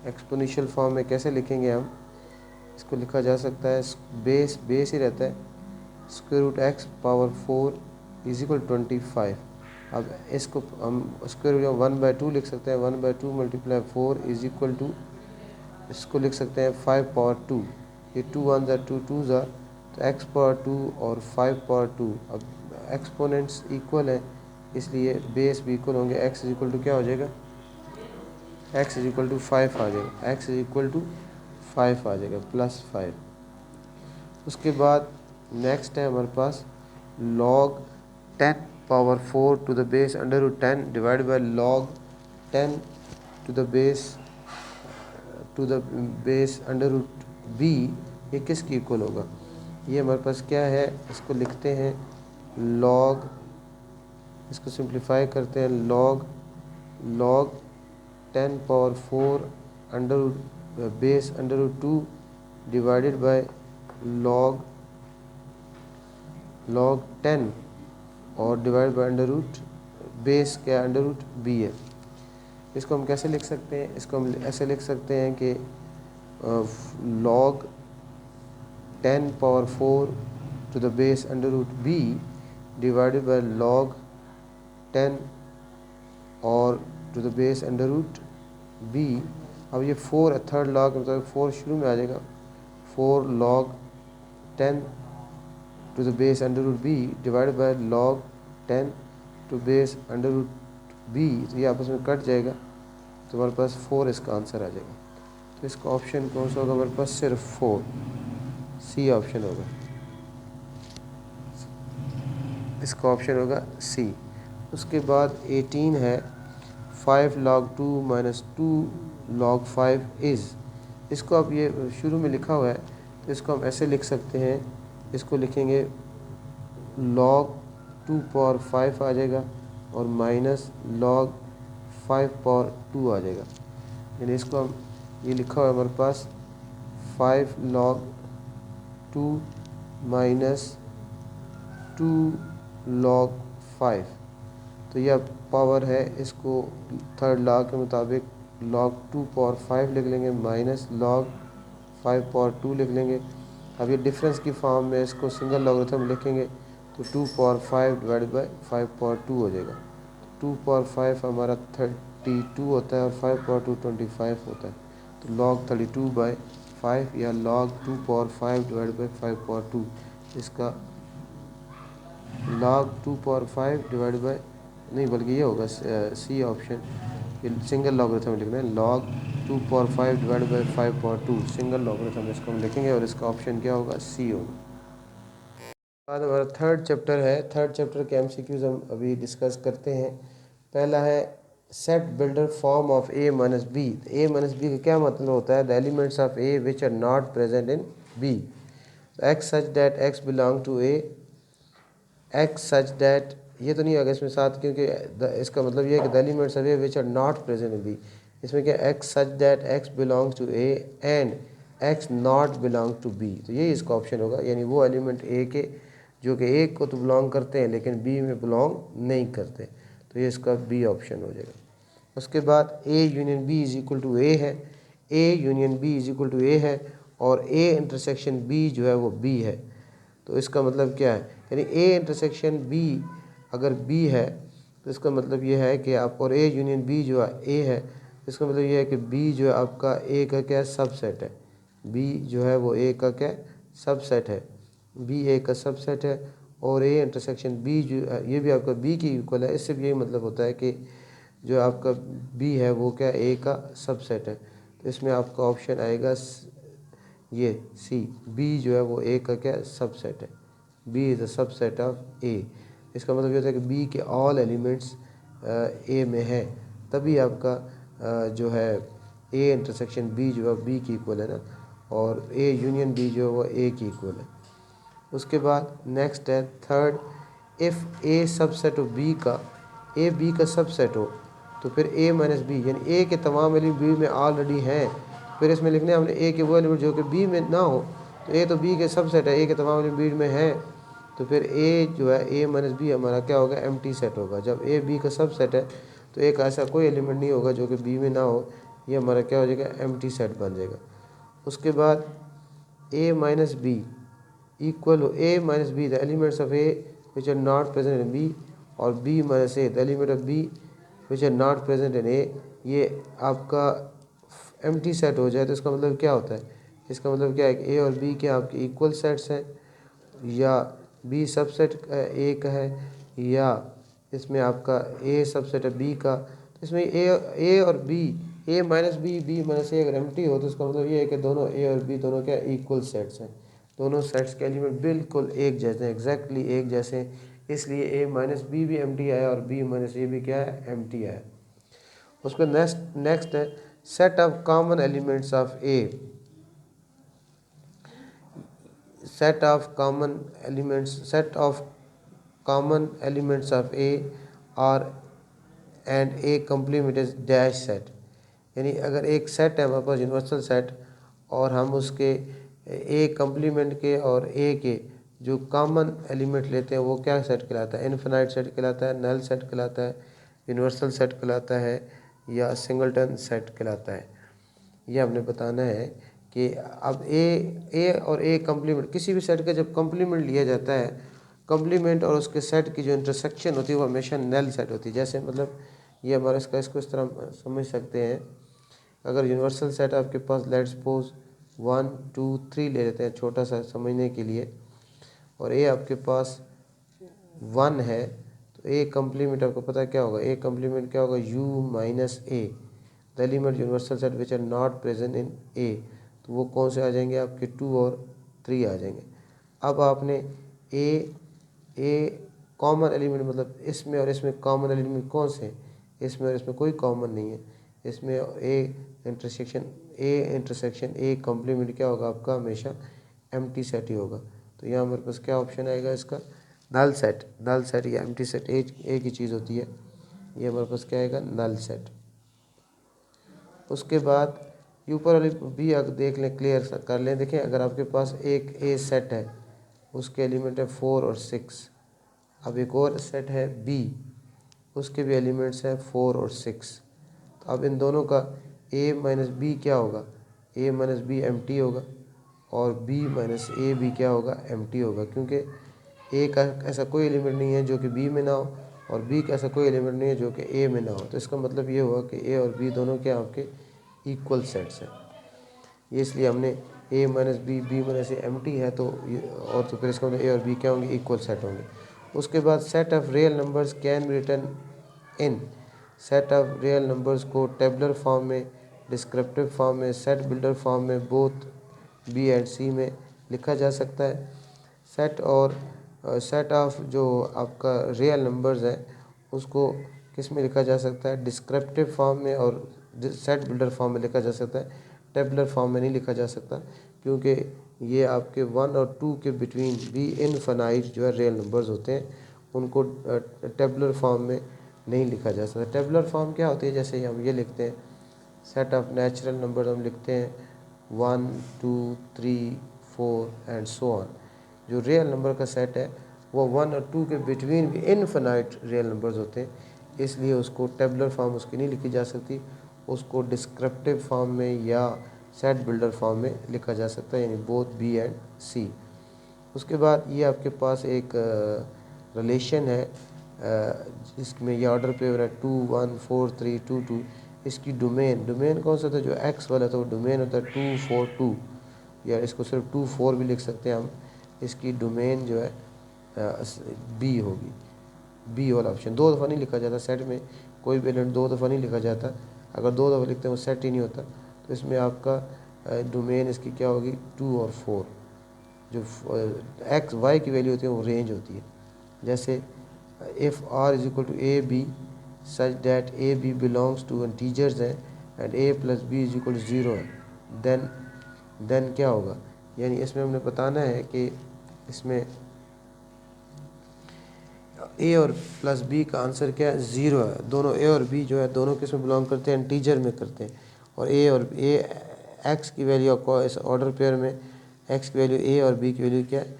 एक्सपोनेंशियल फॉर्म में कैसे लिखेंगे हम? इसको लिखा जा सकता है, बेस ही रहता है, square root x power 4 is equal 25। अब इसको हम स्क्वायर रूट 1/2 लिख सकते हैं। 1/2 मल्टीप्लाई 4 इज इक्वल टू, इसको लिख सकते हैं 5 पावर 2। ये 2 1 ज़ा 2 2 ज़ा, तो x पावर 2 और 5 पावर 2। अब एक्सपोनेंट्स इक्वल है इसलिए बेस भी इक्वल होंगे। x इज इक्वल टू क्या हो जाएगा? x इज इक्वल टू 5 आ जाएगा। x इज इक्वल टू 5 आ जाएगा, +5। उसके बाद नेक्स्ट है हमारे पास log 10 power 4 to the base under root 10 divide by log 10 to the base under root b. ये किसकी इक्वल होगा? ये हमारे पास क्या है, इसको लिखते हैं log, इसको सिंप्लीफाई करते हैं, log 10 power 4 under base under root 2 divided by log 10 और divide by under root base क्या अंडर रूट बी है। इसको हम कैसे लिख सकते हैं? इसको हम ऐसे लिख सकते हैं कि log 10 power 4 to the base under root b divided by log 10 और to the base under root b. अब ये 4 है, थर्ड log मतलब 4 शुरू में आ जाएगा। 4 log 10 to the base under root b divided by log 10 to base under root b. तो ये आपस में कट जाएगा, तो हमारे पास 4 इसका आंसर आ जाएगा। तो इसका ऑप्शन कौन सा होगा हमारे पास? सिर्फ 4, सी ऑप्शन होगा। इसका ऑप्शन होगा सी। उसके बाद 18 है 5 log 2 माइनस 2 log 5 इज़। इसको अब ये शुरू में लिखा हुआ है तो इसको हम ऐसे लिख सकते हैं, इसको लिखेंगे log 2 पावर 5 आ जाएगा और माइनस log 5 पावर 2 आ जाएगा। यानी इसको हम, ये लिखा हुआ है हमारे पास 5 log 2 माइनस 2 log 5। तो यह पावर है, इसको थर्ड लॉ के मुताबिक log 2 पावर 5 लिख लेंगे माइनस log 5 पावर 2 लिख लेंगे। अब ये डिफरेंस की फॉर्म में इसको सिंगल लॉगरिथम लिखेंगे तो 2 पावर 5 डिवाइडेड बाई 5 पावर 2 हो जाएगा। 2 पावर 5 हमारा 32 होता है और 5 पावर 2 25 होता है। तो log 32/5 या log 2 power 5 divide by 5 power 2, इसका log 2 पावर 5 डिवाइड बाई, नहीं बल्कि ये होगा सी ऑप्शन, ये सिंगल लॉगरिथम लिखना है। log 2 power 5 divide by 5 power 2 single logarithm इसको हम लिखेंगे और इसका ऑप्शन क्या होगा? सी होगा। बाद हमारा थर्ड चैप्टर है। थर्ड चैप्टर के एमसीक्यूज हम अभी डिस्कस करते हैं। पहला है set builder form of A minus B. A minus B का क्या मतलब होता है? The elements of A which are not present in B. X such that x belong to A, x such that ये तो नहीं आएगा इसमें साथ, क्योंकि इसका मतलब ये है कि the elements of A which are not present in b. इसमें क्या x such that x belongs to a and x not belong to b, तो यही इसका ऑप्शन होगा, यानी वो एलिमेंट ए के जो कि ए को तो बिलोंग करते हैं लेकिन बी में बिलोंग नहीं करते, तो ये इसका बी ऑप्शन हो जाएगा। उसके बाद A union B is equal to A है, A union B is equal to A है और ए इंटरसेक्शन बी जो है वो बी है, तो इसका मतलब क्या है, यानी ए इंटरसेक्शन बी अगर बी है तो इसका मतलब ये है कि आप, और ए यूनियन बी जो है ए है, इसका मतलब ये है कि बी जो है आपका ए का क्या सबसेट है, बी जो है वो ए का क्या सबसेट है, बी ए का सबसेट है और ए इंटरसेक्शन बी जो ये भी आपका बी की इक्वल है। इससे भी यही मतलब होता है कि जो आपका बी है वो क्या ए का सबसेट है, तो इसमें आपका ऑप्शन आएगा ये सी, बी जो है वो ए का क्या सबसेट है, B is the subset of A. इसका मतलब ये होता है कि बी के ऑल एलिमेंट्स ए में है, तभी आपका जो है ए इंटरसेक्शन बी जो है बी की इक्वल है ना, और ए यूनियन बी जो है वो ए की इक्वल है। उसके बाद नेक्स्ट है third, if a subset of b का, ए बी का सबसेट हो तो फिर ए माइनस बी, यानी ए के तमाम एलिमेंट बी में ऑलरेडी हैं, फिर इसमें लिखने हमने ए के वो एलिमेंट जो कि बी में ना हो, तो ए तो बी के सबसेट है, ए के तमाम एलिमेंट बी में हैं, तो फिर ए जो है ए माइनस बी हमारा क्या होगा एम्प्टी सेट होगा। जब ए बी का सबसेट है तो एक ऐसा कोई एलिमेंट नहीं होगा जो कि बी में ना हो, ये हमारा क्या हो जाएगा एम्प्टी सेट बन जाएगा। उसके बाद ए माइनस बी इक्वल हो A minus B the elements of A which are not present in B, और B minus A the element of B which are not present in A, ये आपका empty set हो जाए तो इसका मतलब क्या होता है, इसका मतलब क्या है कि ए और बी के आपके इक्वल सेट्स हैं, या बी सबसेट ए का है, या इसमें आपका ए सबसेट है बी का, तो इसमें ए और B, A minus B, B minus ए अगर एम्प्टी हो तो इसका मतलब ये है कि दोनों ए और बी दोनों क्या इक्वल सेट्स हैं, दोनों सेट्स के एलिमेंट बिल्कुल एक जैसे हैं, एग्जैक्टली एक जैसे हैं, इसलिए ए माइनस बी भी एम्प्टी आया और बी माइनस ए भी क्या है एम्प्टी आया। उसके नेक्स्ट है set of common elements of A, set of common elements of A और and A complement is dash set, यानी अगर एक सेट है हमारे पास यूनिवर्सल सेट और हम उसके ए कम्प्लीमेंट के और ए के जो कॉमन एलिमेंट लेते हैं वो क्या सेट कहलाता है, इनफिनाइट सेट कहलाता है, नल सेट कहलाता है, यूनिवर्सल सेट कहलाता है, या सिंगलटन सेट कहलाता है। ये हमने बताना है कि अब ए और ए कम्प्लीमेंट, किसी भी सेट का जब कम्प्लीमेंट लिया जाता है, कम्प्लीमेंट और उसके सेट की जो इंटरसेक्शन होती है वो हमेशा नल सेट होती है। जैसे मतलब ये हमारा इसको इस तरह समझ सकते हैं, अगर यूनिवर्सल सेट आपके पास लेट सपोज 1 2 3 ले लेते हैं छोटा सा समझने के लिए, और ए आपके पास 1 है, तो ए कम्प्लीमेंट आपको पता है क्या होगा, ए कम्प्लीमेंट क्या होगा U minus A the element universal set which are not present in A, तो वो कौन से आ जाएंगे आपके 2 और 3 आ जाएंगे। अब आपने ए कॉमन एलिमेंट मतलब इसमें और इसमें कॉमन एलिमेंट कौन से हैं, इसमें और इसमें कोई कॉमन नहीं है, इसमें ए इंटरसेक्शन ए कॉम्प्लीमेंट क्या होगा आपका हमेशा एम्प्टी सेट ही होगा। तो यहाँ हमारे पास क्या ऑप्शन आएगा इसका नल सेट या एम्प्टी सेट एक ही चीज़ होती है, ये हमारे पास क्या आएगा नल सेट। उसके बाद ऊपर वाली भी अगर देख लें क्लियर कर लें, देखें अगर आपके पास एक ए सेट है उसके एलिमेंट है 4 और 6, अब एक और सेट है बी उसके भी एलिमेंट्स हैं 4 और 6, तो अब इन दोनों का ए माइनस बी क्या होगा, ए माइनस बी एम्प्टी होगा और बी माइनस ए भी क्या होगा एम्प्टी होगा, क्योंकि ए का ऐसा कोई एलिमेंट नहीं है जो कि बी में ना हो और बी का ऐसा कोई एलिमेंट नहीं है जो कि ए में ना हो, तो इसका मतलब ये हुआ कि ए और बी दोनों क्या आपके इक्वल सेट्स हैं। ये इसलिए हमने ए माइनस बी बी माइनस ए एम्प्टी है, तो और तो फिर इसका मतलब ए और बी क्या होंगे इक्वल सेट होंगे। उसके बाद set of real numbers can be written in, set of real numbers को टेबलर फॉर्म में, डिस्क्रिप्टिव फॉर्म में, सेट बिल्डर फॉर्म में, बोथ बी एंड सी में लिखा जा सकता है। सेट ऑफ जो आपका रियल नंबर्स है उसको किस में लिखा जा सकता है, डिस्क्रिप्टिव फॉर्म में और सेट बिल्डर फॉर्म में लिखा जा सकता है, टेबलर फॉर्म में नहीं लिखा जा सकता, क्योंकि ये आपके 1 और 2 के बिटवीन भी इनफाइनाइट जो है रियल नंबर्स होते हैं उनको टेबुलर फॉर्म में नहीं लिखा जा सकता। टेबुलर फॉर्म क्या होती है, जैसे हम ये लिखते हैं सेट ऑफ नेचुरल नंबर, हम लिखते हैं 1 2 3 4 एंड सो ऑन। जो रियल नंबर का सेट है वो 1 और 2 के बिटवीन भी इनफिनाइट रियल नंबर्स होते हैं, इसलिए उसको टेबुलर फॉर्म उसकी नहीं लिखी जा सकती, उसको डिस्क्रिप्टिव फॉर्म में या सेट बिल्डर फॉर्म में लिखा जा सकता है, यानी बोथ बी एंड सी। उसके बाद ये आपके पास एक रिलेशन है जिसमें ये ऑर्डर पे हो रहा है 2 1 4 3 2 2। इसकी डोमेन कौन सा था, जो एक्स वाला था वो डोमेन होता है 2 4 2, या इसको सिर्फ 2 4 भी लिख सकते हैं हम। इसकी डोमेन जो है बी होगी, बी वाला ऑप्शन। 2 दफ़ा नहीं लिखा जाता सेट में, कोई भी एलिमेंट 2 दफ़ा नहीं लिखा जाता, अगर 2 दफ़ा लिखते हैं वो सेट ही नहीं होता। तो इसमें आपका डोमेन इसकी क्या होगी, 2 और 4। जो एक्स वाई की वैल्यू होती है वो रेंज होती है। जैसे if R is equal to A B such that A B belongs to integers है and A plus B is equal to 0 है, देन क्या होगा, यानी इसमें हमने बताना है कि इसमें ए और प्लस बी का आंसर क्या है, 0 है। दोनों ए और बी जो है दोनों किस में बिलोंग करते हैं, इंटीजर में करते हैं। और ए एक्स की वैल्यू आपको इस ऑर्डर पेयर में एक्स की वैल्यू ए और बी की वैल्यू क्या है,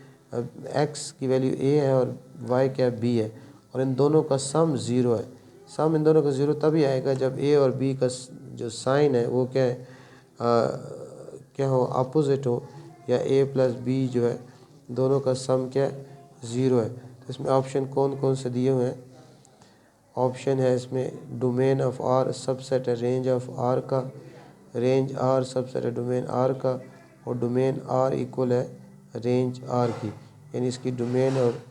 एक्स की वैल्यू ए है और वाई क्या है, बी है, और इन दोनों का सम 0 है। सम इन दोनों का 0 तभी आएगा जब ए और बी का जो साइन है वो क्या है, क्या हो, अपोजिट हो, या ए प्लस बी जो है दोनों का सम क्या है, 0 है। तो इसमें ऑप्शन कौन कौन से दिए हुए हैं, ऑप्शन है इसमें डोमेन ऑफ आर सबसेट है रेंज ऑफ आर का, रेंज आर सबसेट है डोमेन आर का, और डोमेन आर इक्वल है रेंज आर की, यानी इसकी डोमेन और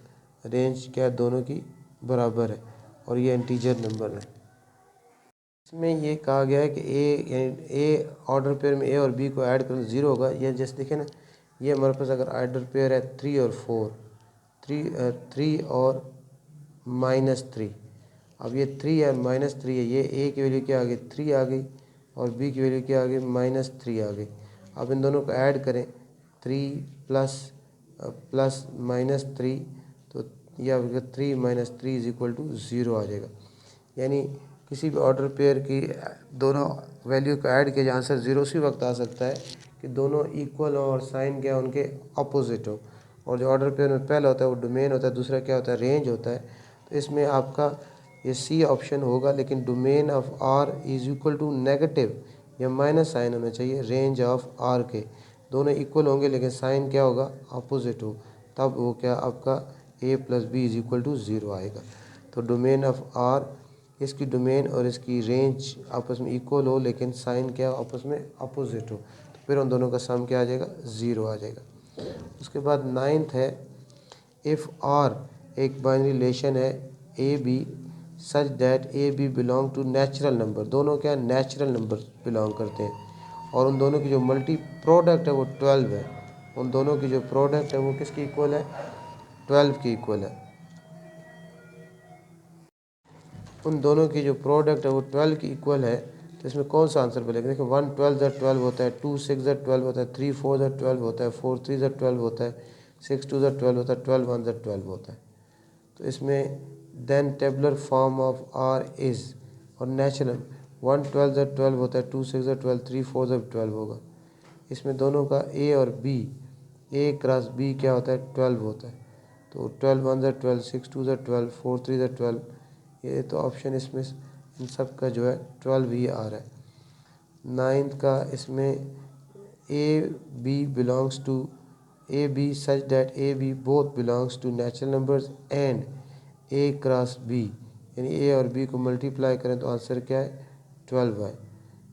रेंज क्या है, दोनों की बराबर है, और ये इंटीजर नंबर है। इसमें ये कहा गया है कि ए ऑर्डर पेयर में ए और बी को ऐड करें 0 होगा। ये जैसे देखें ना, ये हमारे पास अगर ऑर्डर पेयर है 3 और 4, 3 और -3, अब ये 3 और -3 है, ये ए की वैल्यू क्या आ गई, 3 आ गई, और बी की वैल्यू क्या आ गई, -3 आ गई। अब इन दोनों को ऐड करें 3 प्लस -3, तो ये आपका 3 - 3 इज इक्वल टू 0 आ जाएगा। यानी किसी भी ऑर्डर पेयर की दोनों वैल्यू को ऐड किया, आंसर 0 उसी वक्त आ सकता है कि दोनों इक्वल हो और साइन क्या उनके अपोजिट हो। और जो ऑर्डर पेयर में पहला होता है वो डोमेन होता है, दूसरा क्या होता है, रेंज होता है। तो इसमें आपका ये सी ऑप्शन होगा, लेकिन domain of r is equal to negative या माइनस साइन होना चाहिए रेंज ऑफ आर के, दोनों इक्वल होंगे लेकिन साइन क्या होगा, अपोजिट हो, तब वो क्या आपका A plus B is equal to 0 आएगा। तो डोमेन ऑफ आर, इसकी डोमेन और इसकी रेंज आपस में इक्वल हो लेकिन साइन क्या आपस में अपोजिट हो, तो फिर उन दोनों का सम क्या आ जाएगा, 0 आ जाएगा। उसके बाद 9th है, इफ़ आर एक बाइनरी रिलेशन है A B such that A b belong to natural number, दोनों क्या नेचुरल नंबर बिलोंग करते हैं, और उन दोनों की जो मल्टी प्रोडक्ट है वो 12 है, उन दोनों की जो प्रोडक्ट है वो किसकी इक्वल है, 12 की इक्वल है। उन दोनों की जो प्रोडक्ट है वो 12 की इक्वल है, तो इसमें कौन सा आंसर मिलेगा, देखो 1 12 ज़ा 12 होता है, 2 6 ज़ा 12 होता है, 3 4 ज़ा 12 होता है, 4 3 ज़ा 12 होता है, 6 2 ज़ा 12 होता है, 12 1 ज़ा 12 होता है। तो इसमें then tabular form of r is, और नेचुरल 1 12 ज़ा 12 होता है, 2 6 ज़ा 12, 3 4 ज़ा 12 होगा। इसमें दोनों का ए और बी, ए क्रॉस बी क्या होता है, 12 होता है। तो 12 1 ज़ा 12, 6 2 ज़ा 12, 4 3 ज़ा 12, ये तो ऑप्शन इसमें इन सब का जो है 12 ही आ रहा है। 9th का इसमें a B belongs to, A B such that A b both belongs to natural numbers and a cross b, यानी ए और बी को मल्टीप्लाई करें तो आंसर क्या है, 12 है।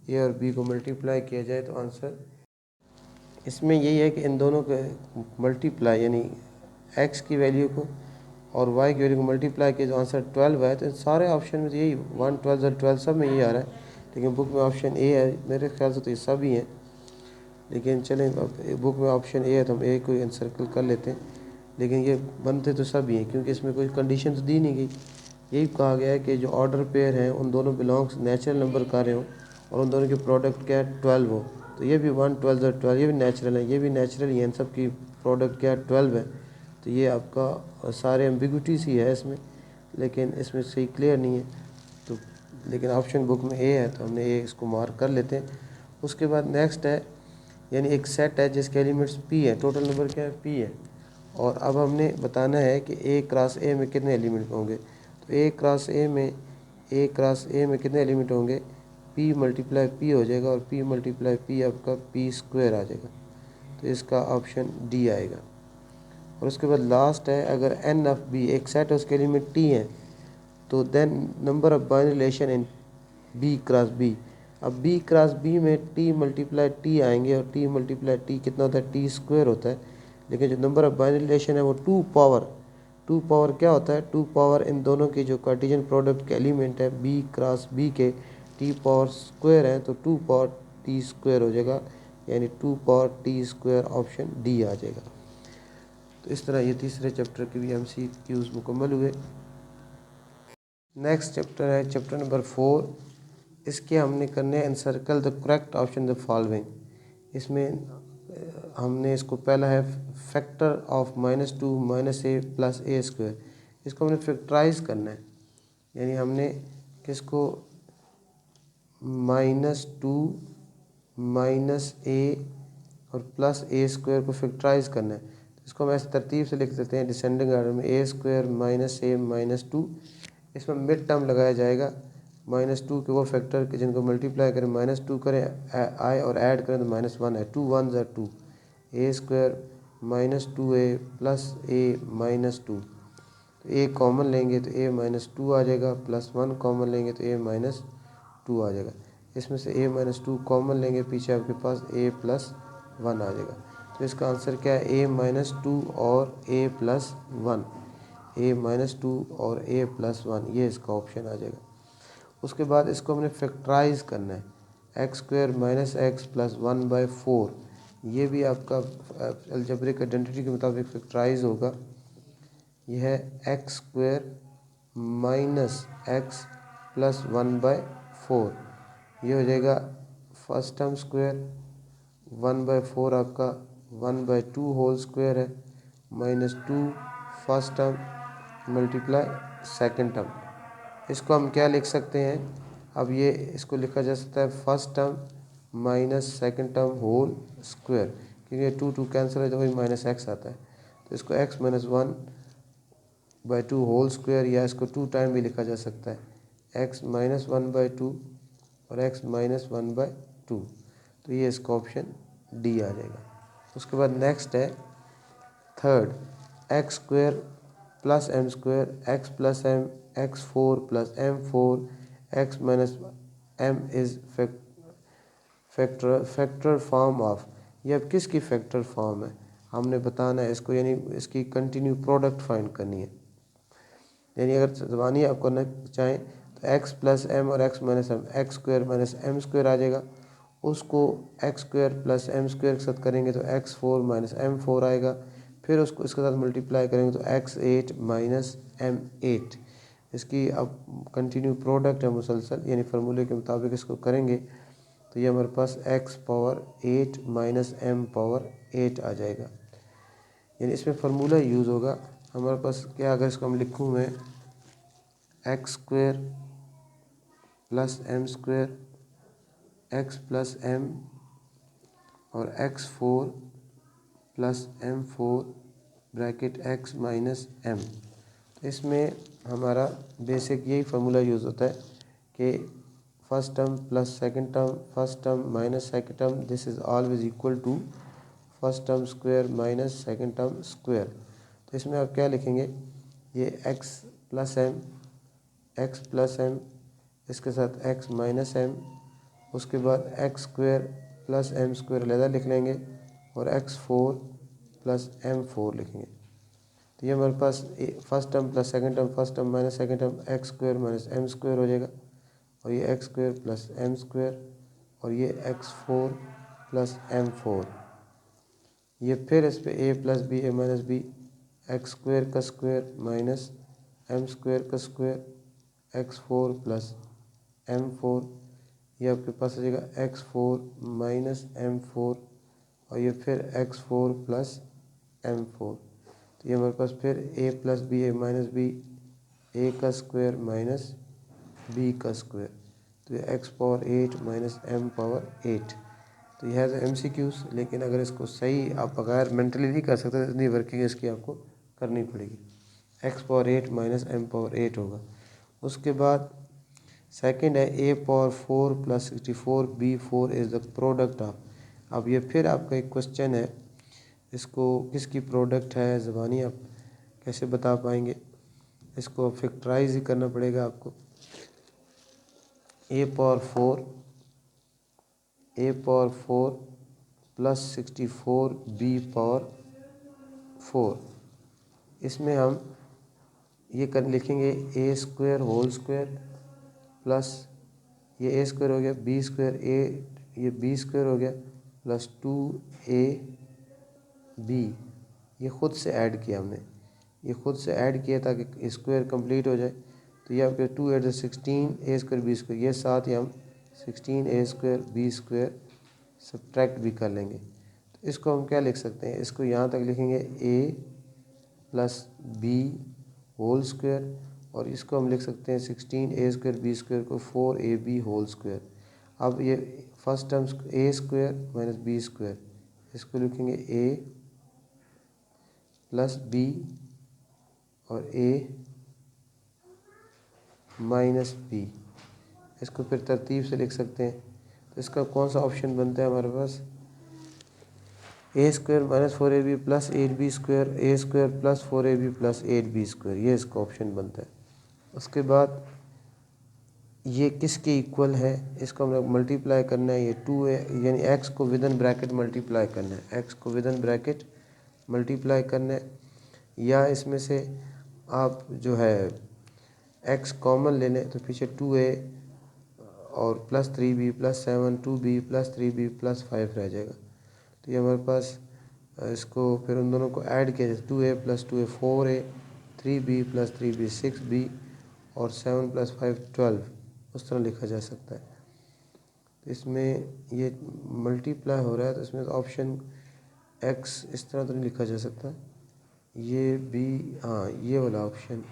ए और बी को मल्टीप्लाई किया जाए तो आंसर, इसमें यही है कि इन दोनों के मल्टीप्लाई यानी एक्स की वैल्यू को और वाई की वैल्यू को मल्टीप्लाई किया तो आंसर 12 है। तो सारे ऑप्शन में तो यही 1 12 12 सब में यही आ रहा है, लेकिन बुक में ऑप्शन ए है, मेरे ख्याल से तो ये सब ही हैं, लेकिन चलें बुक में ऑप्शन ए है तो हम ए को एनसर्कल कर लेते हैं, लेकिन ये बनते तो सब ही हैं क्योंकि इसमें कोई कंडीशन तो दी नहीं गई। यही कहा गया है कि जो ऑर्डर पेयर हैं उन दोनों बिलोंग्स नेचुरल नंबर का रहे हों और उन दोनों के प्रोडक्ट क्या है, 12 हो। तो ये भी 1 12 12 ये भी नेचुरल है, ये भी नेचुरल ही है, इन सब की प्रोडक्ट क्या है, 12 है। तो ये आपका सारे एम्बिग्विटीज ही है इसमें, लेकिन इसमें सही क्लियर नहीं है। तो लेकिन ऑप्शन बुक में ए है, तो हमने ए इसको मार्क कर लेते हैं। उसके बाद नेक्स्ट है, यानी एक सेट है जिसके एलिमेंट्स पी है, टोटल नंबर क्या है, पी है। और अब हमने बताना है कि ए क्रॉस ए में कितने एलिमेंट होंगे। तो ए क्रॉस ए में कितने एलिमेंट होंगे, पी मल्टीप्लाई पी हो जाएगा, और पी मल्टीप्लाई पी आपका पी स्क्वायर आ जाएगा। तो इसका ऑप्शन डी आएगा। और उसके बाद लास्ट है, अगर एन ऑफ बी एक सेट है, उसके एलिमेंट टी हैं, तो then number of binary relation in b cross b. अब बी क्रॉस बी में टी मल्टीप्लाई टी आएंगे, और टी मल्टीप्लाई टी कितना होता है, टी स्क्वायर होता है। लेकिन जो नंबर ऑफ बाइनरी रिलेशन है वो टू पावर क्या होता है, टू पावर इन दोनों की जो कार्टेशियन प्रोडक्ट के एलिमेंट है बी क्रॉस बी के टी पावर स्क्वायर है, तो टू पावर टी स्क्वायर हो जाएगा, यानी two power T square, option D आ जाएगा। तो इस तरह ये तीसरे चैप्टर के भी MCQs मुकम्मल हुए। नेक्स्ट चैप्टर है चैप्टर नंबर 4। इसके हमने करने हैं encircle the correct option the following. इसमें हमने इसको पहला है factor of -2 -a plus a square. इसको हमने फैक्टराइज करना है, यानी हमने किसको -2 -a और प्लस a स्क्वायर को फैक्टराइज करना है। तो इसको हम ऐसे तरतीब से लिख देते हैं डिसेंडिंग ऑर्डर में, a स्क्वायर -a -2। इसमें मिड टर्म लगाया जाएगा, -2 के वो फैक्टर के जिनको मल्टीप्लाई करें, -2 करें आए और ऐड करें तो -1 है, 2 1 ज़ा 2, a square -2a plus a -2। तो a कॉमन लेंगे तो a -2 आ जाएगा, प्लस 1 कॉमन लेंगे तो a -2 आ जाएगा। इसमें से a -2 कॉमन लेंगे, पीछे आपके पास a + 1 आ जाएगा। तो इसका आंसर क्या है, a -2 और a + 1, a -2 और a + 1, ये इसका ऑप्शन आ जाएगा। उसके बाद इसको हमने फैक्टराइज करना है, x स्क्वायर -x + 1/4। ये भी आपका अलजेब्रिक आइडेंटिटी के मुताबिक फैक्टराइज होगा। यह है x स्क्वायर -x + 1/4। ये हो जाएगा फर्स्ट टर्म स्क्वायर, 1/4 आपका 1/2 होल स्क्वायर है, -2 first term multiply second term. इसको हम क्या लिख सकते हैं, अब ये इसको लिखा जा सकता है first term minus second term whole square, क्योंकि 2 2 कैंसिल है तो वही -x आता है। तो इसको x - 1/2 होल स्क्वायर, या इसको 2 टाइम भी लिखा जा सकता है, x - 1/2 और x - 1/2। तो ये इसका ऑप्शन डी आ जाएगा। उसके बाद नेक्स्ट है third, x square + m square x + m x4 + m4 x - m is factor form of. ये अब किसकी फैक्टर फॉर्म है हमने बताना है इसको, यानी इसकी कंटिन्यू प्रोडक्ट फाइंड करनी है। यानी अगर ज़बानी आप करना चाहें तो x + m और x - m, x square - m square आ जाएगा। उसको x स्क्वायर + m स्क्वायर के साथ करेंगे तो x4 - m4 आएगा। फिर उसको इसके साथ मल्टीप्लाई करेंगे तो x8 - m8। इसकी अब कंटिन्यू प्रोडक्ट है मुसलसल, यानी फार्मूले के मुताबिक इसको करेंगे तो ये हमारे पास x⁻8 - m⁻8 आ जाएगा। यानी इसमें फार्मूला यूज़ होगा हमारे पास क्या, अगर इसको हम लिखूँ मैं x square + m square x + m और x4 + m4 bracket x - m। तो इसमें हमारा बेसिक यही फार्मूला यूज़ होता है कि first term plus second term, first term minus second term, this is always equal to first term square minus second term square. तो इसमें आप क्या लिखेंगे, ये x + m इसके साथ x - m, उसके बाद x स्क्वायर + m स्क्वायर अलग लिख लेंगे और x4 + m4 लिखेंगे। तो ये हमारे पास first term plus second term, first term minus second term, x square - m square हो जाएगा, और ये x स्क्वायर + m स्क्वायर, और ये x4 + m4। ये फिर इस पे a + b a - b, x square का स्क्वायर माइनस m स्क्वायर का स्क्वायर, x4 + m4। ये आपके पास आ जाएगा x4 - m4, और ये फिर x4 + m4। तो ये हमारे पास फिर a plus B A minus B A का स्क्वायर माइनस बी का स्क्वायर, तो ये X power 8 minus M power 8। तो यह है MCQs, लेकिन अगर इसको सही आप बगैर मेंटली नहीं कर सकते, इतनी वर्किंग इसकी आपको करनी पड़ेगी। X power 8 minus M power 8 होगा। उसके बाद सेकंड है a power 4 plus 64 b4 is the product of. अब ये फिर आपका एक क्वेश्चन है, इसको किसकी प्रोडक्ट है, ज़बानी आप कैसे बता पाएंगे, इसको फैक्टराइज ही करना पड़ेगा आपको। a power 4 plus 64 b power 4, इसमें हम ये कर लिखेंगे ए स्क्वायर होल स्क्वायर प्लस ये ए स्क्वायर हो गया, बी स्क्वायर ये बी स्क्वायर हो गया प्लस 2a बी, ये ख़ुद से ऐड किया हमने, ये ख़ुद से ऐड किया ताकि स्क्वायर कंप्लीट हो जाए। तो ये आपके 2 8 16 ए स्क्वायर बी स्क्वायर, ये साथ ही हम 16 ए स्क्वायर बी स्क्वायर सब्ट्रैक्ट भी कर लेंगे। तो इसको हम क्या लिख सकते हैं, इसको यहाँ तक लिखेंगे ए प्लस बी होल स्क्वायर, और इसको हम लिख सकते हैं 16 ए स्क्वायर बी स्क्वायर को 4ab होल स्क्वायर। अब ये first term A square minus B square, इसको लिखेंगे ए प्लस बी और ए माइनस बी, इसको फिर तरतीब से लिख सकते हैं। तो इसका कौन सा ऑप्शन बनता है हमारे पास, A square minus 4ab plus 8b square A square plus 4ab plus 8b square, ये इसका ऑप्शन बनता है। उसके बाद ये किसके इक्वल है, इसको हम मल्टीप्लाई करना है, ये 2a यानी x को विदन ब्रैकेट मल्टीप्लाई करना है, x को विदन ब्रैकेट मल्टीप्लाई करना है, या इसमें से आप जो है x कॉमन ले लें तो पीछे 2a और plus 3b plus 7 2b plus 3b plus 5 रह जाएगा। तो ये हमारे पास इसको फिर उन दोनों को ऐड किया जाए, 2a plus 2a 4a 3b plus 3b 6b और 7 प्लस 5 12, उस तरह लिखा जा सकता है। तो इसमें ये मल्टीप्लाई हो रहा है, तो इसमें ऑप्शन x इस तरह तो नहीं लिखा जा सकता, ये भी हाँ ये वाला ऑप्शन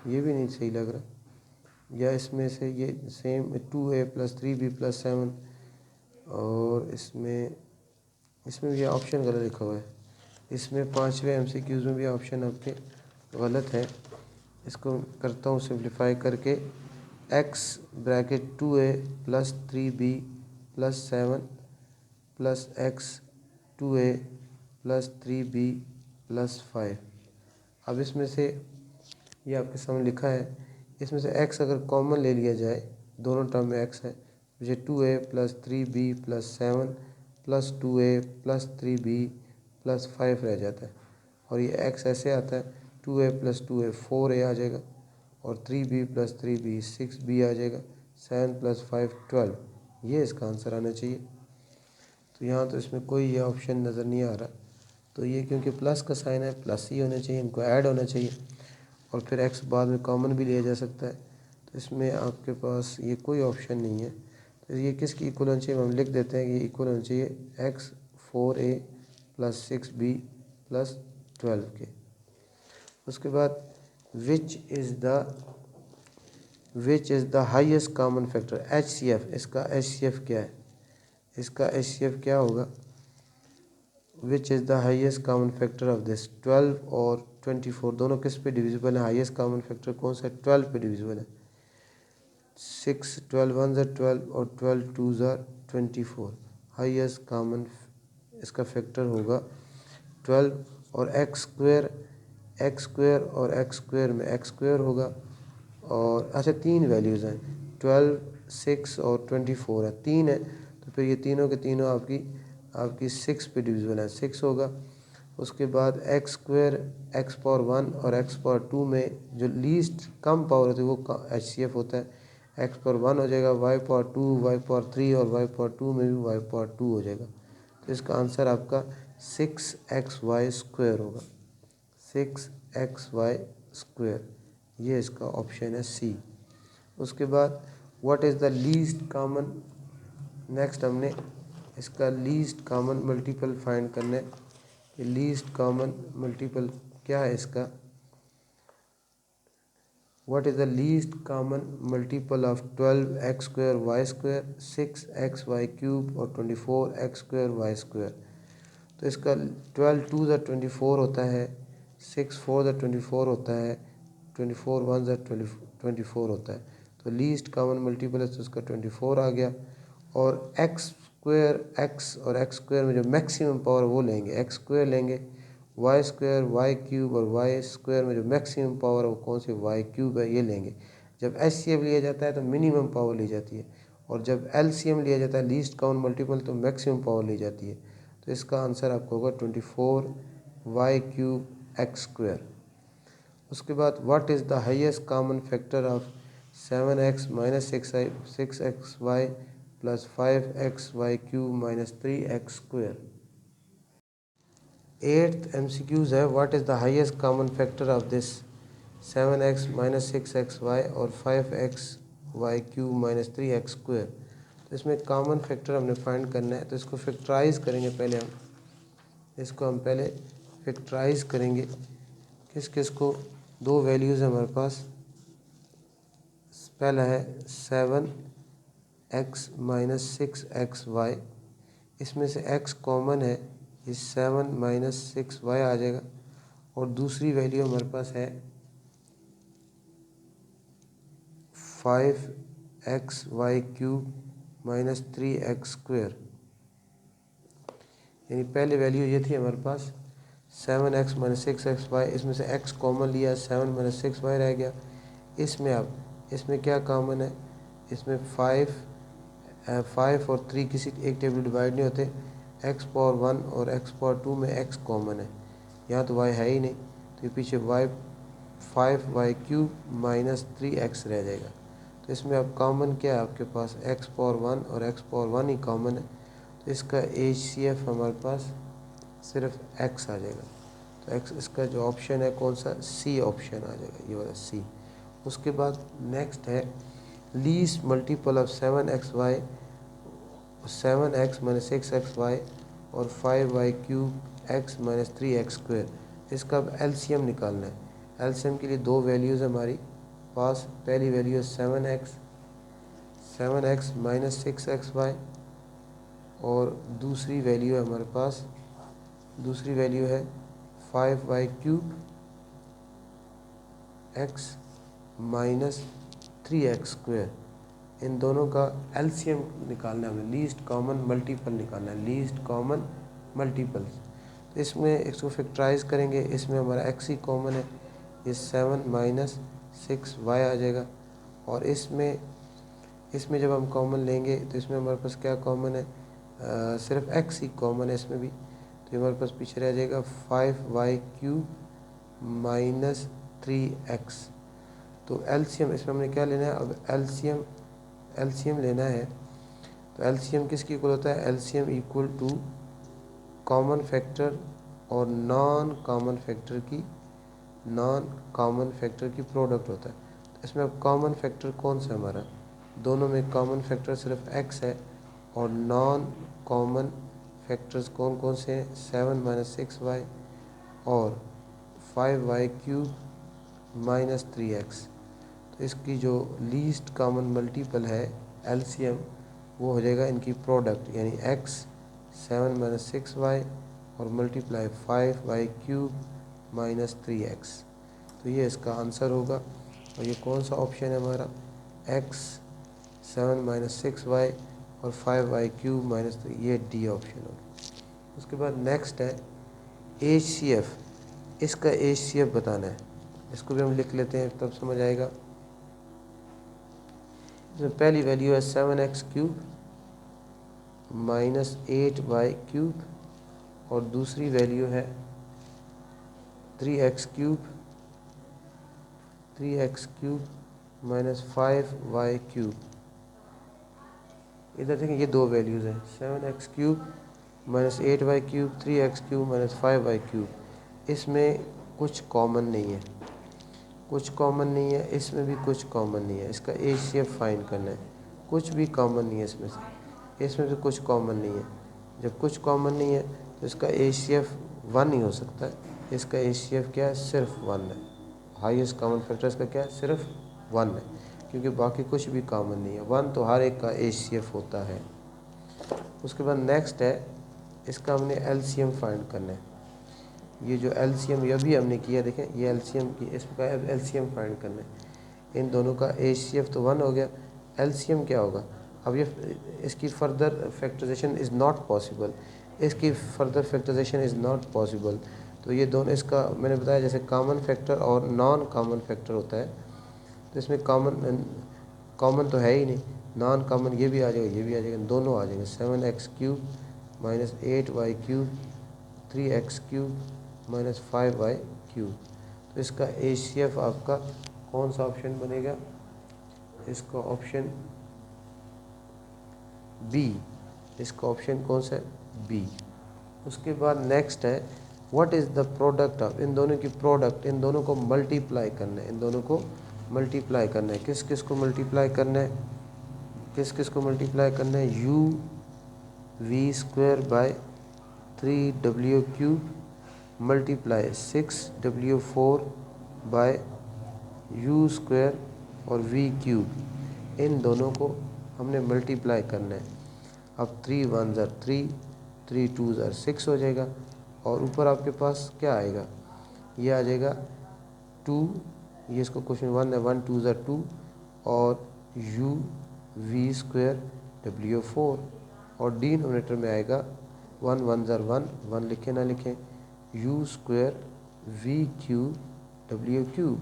ये भी नहीं सही लग रहा, या इसमें से ये same 2a plus 3b plus 7, और इसमें भी ये ऑप्शन गलत लिखा हुआ है। इसमें 5वें MCQs में भी ऑप्शन आपके गलत है। इसको करता हूँ सिंप्लीफाई करके, x bracket 2a plus 3b plus 7 plus x 2a plus 3b plus 5। अब इसमें से ये आपके सामने लिखा है, इसमें से x अगर कॉमन ले लिया जाए, दोनों टर्म में x है, मुझे 2a plus 3b plus 7 plus 2a plus 3b plus 5 रह जाता है, और ये x ऐसे आता है 2a प्लस 2a 4a आ जाएगा, और 3b प्लस 3b 6b आ जाएगा, 7 प्लस 5 12, ये इसका आंसर आना चाहिए। तो यहाँ तो इसमें कोई ये ऑप्शन नज़र नहीं आ रहा, तो ये क्योंकि प्लस का साइन है प्लस ही होना चाहिए, इनको ऐड होना चाहिए, और फिर x बाद में कॉमन भी लिया जा सकता है। तो इसमें आपके पास ये कोई ऑप्शन नहीं है, तो ये किसकी इक्वल होना चाहिए, हम लिख देते हैं कि ये इक्वल होना चाहिए x 4a plus 6b plus 12 के। उसके बाद which is the highest common factor HCF, इसका HCF क्या है, इसका HCF क्या होगा, which is the highest common factor of this, 12 और 24 दोनों किस पे डिविजिबल है, हाईएस्ट कॉमन फैक्टर कौन सा है, 12 पे डिविजिबल है, 6 12 1 ज़ा 12 और 12 2 ज़ा 24, हाईएस्ट कॉमन इसका फैक्टर होगा 12, और x स्क्वायर और x स्क्वायर में x स्क्वायर होगा, और अच्छा 3 वैल्यूज़ हैं, 12 6 और 24 है, 3 है, तो फिर ये तीनों के तीनों आपकी 6 पे डिविजिबल है, 6 होगा। उसके बाद x स्क्वायर x पावर 1 और x पावर 2 में जो लीस्ट कम पावर होती है वो HCF होता है, x पावर 1 हो जाएगा, y पावर 2 y पावर 3 और y पावर 2 में भी y पावर 2 हो जाएगा। तो इसका आंसर आपका 6xy स्क्वायर होगा, 6xy स्क्वायर, ये इसका ऑप्शन है सी। उसके बाद what is the least common, next हमने इसका लीस्ट कॉमन मल्टीपल फाइंड करना है, लीस्ट कॉमन मल्टीपल क्या है इसका, what is the least common multiple of 12x² y², 6xy³ और 24x² y²। तो इसका 12 2 ज़ा 24 होता है, 6 4 ज़ा 24 होता है, 24 1 ज़ा 24 होता है। तो लीस्ट कॉमन मल्टीपल है तो उसका 24 आ गया। और x² और x² में जो मैक्सिमम पावर वो लेंगे, x² लेंगे, y² y³ और y² में जो मैक्सिमम पावर है वो कौन सी, y³ है, ये लेंगे। जब HCF लिया जाता है तो मिनिमम पावर ली जाती है, और जब LCM लिया जाता है लीस्ट कॉमन मल्टीपल तो मैक्सिमम पावर ली जाती है। तो इसका आंसर आपको होगा 24 y³ x²। उसके बाद what is the highest common factor of 7x - 6xy plus 5xy³ minus 3x²। Eighth MCQs है, what is the highest common factor of this 7x - 6xy और 5xy³ माइनस 3x²। तो इसमें common factor हमने find करना है, तो इसको factorise करेंगे। पहले हम पहले फैक्टराइज करेंगे। किस किस को, दो वैल्यूज़ है हमारे पास। पहला है 7x - 6xy, इसमें से x कॉमन है, इस 7 - 6y आ जाएगा। और दूसरी वैल्यू हमारे पास है 5xy³ माइनस 3x²। यानी पहले वैल्यू ये थी हमारे पास 7x - 6xy, इसमें से x कॉमन लिया, 7 - 6y रह गया। इसमें अब इसमें क्या कॉमन है, इसमें 5 और 3 किसी एक टेबल डिवाइड नहीं होते। x पावर 1 और x पावर 2 में x कॉमन है, यहाँ तो y है ही नहीं, तो ये पीछे 5y³ माइनस 3x रह जाएगा। तो इसमें अब कॉमन क्या है आपके पास, x पावर 1 और x पावर 1 ही कॉमन है। तो इसका HCF हमारे पास सिर्फ x आ जाएगा। तो x इसका जो ऑप्शन है कौन सा, C ऑप्शन आ जाएगा, ये वाला C। उसके बाद नेक्स्ट है least multiple of 7x - 6xy और 5y³ x - 3x²। इसका अब LCM निकालना है। LCM के लिए दो वैल्यूज़ हमारी पास। पहली वैल्यू है 7x - 6xy और दूसरी वैल्यू है हमारे पास, दूसरी वैल्यू है 5y³ x माइनस 3x²। इन दोनों का LCM निकालना है हमें, लीस्ट कॉमन मल्टीपल निकालना है, लीस्ट कॉमन मल्टीपल्स। तो इसमें इसको फैक्टराइज करेंगे, इसमें हमारा x ही कॉमन है, ये 7 - 6y आ जाएगा। और इसमें जब हम कॉमन लेंगे तो इसमें हमारे पास क्या कॉमन है, सिर्फ x ही कॉमन है इसमें भी। तो हमारे पास पीछे रह जाएगा 5y³ माइनस 3x। तो LCM इसमें हमने क्या लेना है, अब LCM लेना है। तो LCM किसकी इक्वल होता है, LCM equal to common factor और नॉन कॉमन फैक्टर की प्रोडक्ट होता है। तो इसमें अब कॉमन फैक्टर कौन सा हमारा, दोनों में कॉमन फैक्टर सिर्फ x है, और नॉन कॉमन फैक्टर्स कौन कौन से हैं, 7 - 6y और 5y³ माइनस 3x। तो इसकी जो लीस्ट कॉमन मल्टीपल है LCM, वो हो जाएगा इनकी प्रोडक्ट, यानी x 7 - 6y और मल्टीप्लाई 5y³ माइनस 3x। तो ये इसका आंसर होगा। और ये कौन सा ऑप्शन है हमारा, x 7 - 6y और 5y³ माइनस 3, ये D ऑप्शन होगा। उसके बाद नेक्स्ट है HCF, इसका HCF बताना है। इसको भी हम लिख लेते हैं तब समझ आएगा। इसमें पहली वैल्यू है 7x³ माइनस 8y³ और दूसरी वैल्यू है 3x³ माइनस 5y³। इधर देखें ये दो वैल्यूज़ हैं, 7x³ minus 8y³ 3x³ minus 5y³। इसमें कुछ कॉमन नहीं है, इसमें भी कुछ कॉमन नहीं है। इसका HCF फाइंड करना है, कुछ भी कॉमन नहीं है इसमें से कुछ कॉमन नहीं है। जब कुछ कॉमन नहीं है तो इसका HCF 1 ही हो सकता है, इसका HCF क्या है, सिर्फ 1 है। हाईएस्ट कॉमन फैक्टर इसका क्या है, सिर्फ 1 है, क्योंकि बाकी कुछ भी कॉमन नहीं है। 1 तो हर एक का HCF होता है। उसके बाद नेक्स्ट है, इसका हमने LCM फाइंड करना है। ये जो LCM ये भी हमने किया, देखें ये LCM की, इसका LCM फाइंड करना है। इन दोनों का HCF तो 1 हो गया, LCM क्या होगा। अब ये इसकी further factorization is not possible, इसकी further factorization is not possible. तो ये दोनों, इसका मैंने बताया जैसे कॉमन फैक्टर और नॉन कॉमन फैक्टर होता है, तो इसमें कॉमन तो है ही नहीं, नॉन कॉमन ये भी आ जाएगा, ये भी आ जाएगा, दोनों आ जाएंगे। 7x³ minus 8y³ 3x³ minus 5y³। तो इसका HCF आपका कौन सा ऑप्शन बनेगा, इसका ऑप्शन बी, इसका ऑप्शन कौन सा है, बी। उसके बाद नेक्स्ट है, what is the product of, इन दोनों की प्रोडक्ट, इन दोनों को मल्टीप्लाई करना है, इन दोनों को मल्टीप्लाई करना है। किस किस को मल्टीप्लाई करना है, किस किस को मल्टीप्लाई करना है, uv² bye 3w³ multiply 6w4 bye u² और v³, इन दोनों को हमने मल्टीप्लाई करना है। अब 3 1 ज़र 3, 3 2 ज़र 6 हो जाएगा, और ऊपर आपके पास क्या आएगा, ये आ जाएगा 2, ये इसको क्वेश्चन 1 है, 1 2 ज़र 2 और uv² w4, और डिनोमिनेटर में आएगा 1 1 ज़र 1, 1 लिखें ना लिखें, u² v³ w³।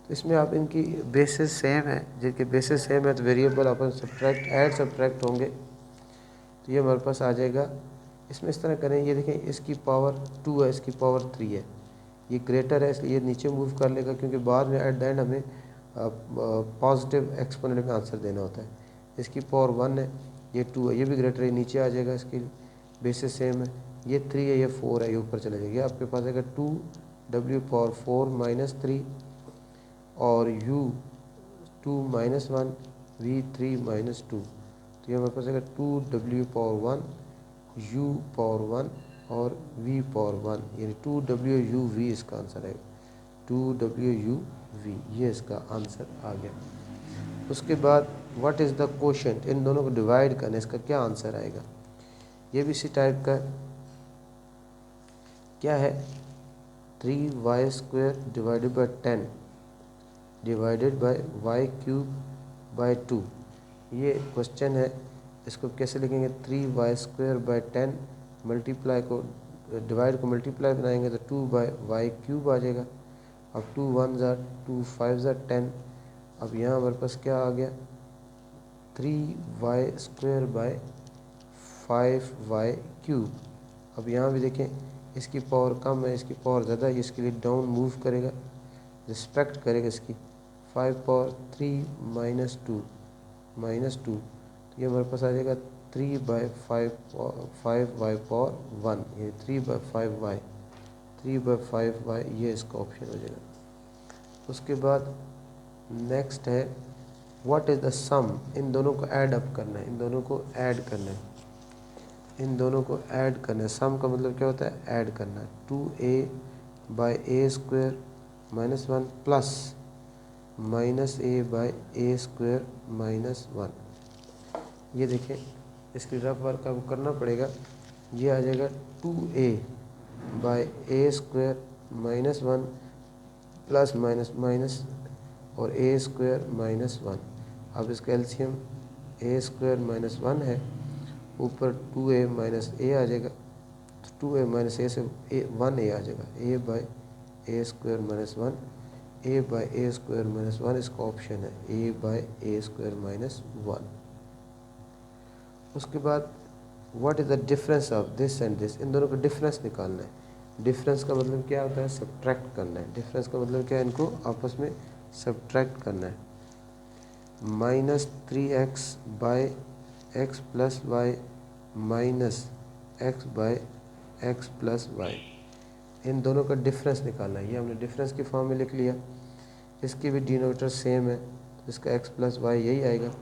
तो इसमें आप इनकी बेसिस सेम है, जिनके बेसिस सेम है तो वेरिएबल अपन सब्ट्रैक्ट ऐड सब्ट्रैक्ट होंगे, तो ये हमारे पास आ जाएगा। इसमें इस तरह करें, ये देखें इसकी पावर 2 है, इसकी पावर 3 है, ये ग्रेटर है इसलिए ये नीचे मूव कर लेगा, क्योंकि बाद में एट द एंड हमें पॉजिटिव एक्सपोनेंट में आंसर देना होता है। इसकी पावर 1 है, ये 2 है, ये भी ग्रेटर है, नीचे आ जाएगा, इसकी बेसिस सेम है। ये 3 है, ये 4 है, ये ऊपर चला जाएगा। आपके पास आएगा 2w4 माइनस 3 और u2 माइनस 1 v3 माइनस 2, तो ये हमारे पास आएगा 2w1 u1 और v1, यानी 2wuv इसका आंसर है, 2wuv, ये इसका आंसर आ गया। उसके बाद व्हाट इज़ द क्वोशंट, इन दोनों को डिवाइड करना, इसका क्या आंसर आएगा, ये भी इसी टाइप का है। क्या है, 3y² divided by 10 divided by y³ by 2, ये क्वेश्चन है। इसको कैसे लिखेंगे, 3y² बाई 10 मल्टीप्लाई को, डिवाइड को मल्टीप्लाई बनाएंगे तो 2/y³ आ जाएगा। अब 2 1 ज़र 2 5 ज़र 10, अब यहाँ हमारे पास क्या आ गया, 3y² बाई 5y³। अब यहाँ भी देखें इसकी पावर कम है, इसकी पावर ज़्यादा है, इसके लिए डाउन मूव करेगा, रिस्पेक्ट करेगा इसकी। 5 पावर 3 माइनस 2 माइनस 2, तो ये हमारे पास आ जाएगा 3/5y पावर 1, ये 3/5y, 3/5y, ये इसका ऑप्शन हो जाएगा। उसके बाद नेक्स्ट है, व्हाट इज़ द सम, इन दोनों को ऐड अप करना है, इन दोनों को ऐड करना है, इन दोनों को ऐड करना है। सम का मतलब क्या होता है, ऐड करना है। 2a by a² minus 1 plus -a by a² minus 1, ये देखें इसकी रफ वर्क आपको करना पड़ेगा। ये आ जाएगा 2a by a² minus 1 plus minus minus और a² माइनस 1। अब इसका एलसीएम a² माइनस 1 है, ऊपर 2a माइनस a आ जाएगा, तो 2a माइनस a से 1a आ जाएगा, a by a² minus 1, a by a² minus 1 इसका ऑप्शन है, a बाई a² माइनस 1। उसके बाद what is the difference of this and this, इन दोनों का डिफरेंस निकालना है। डिफरेंस का मतलब क्या होता है, सब्ट्रैक्ट करना है। डिफरेंस का मतलब क्या है, इनको आपस में सब्ट्रैक्ट करना है। -3x by x plus Y minus x by x plus Y, इन दोनों का डिफरेंस निकालना है। ये हमने डिफरेंस की फॉर्म में लिख लिया। इसकी भी डिनोमिनेटर सेम है, इसका x प्लस वाई यही आएगा,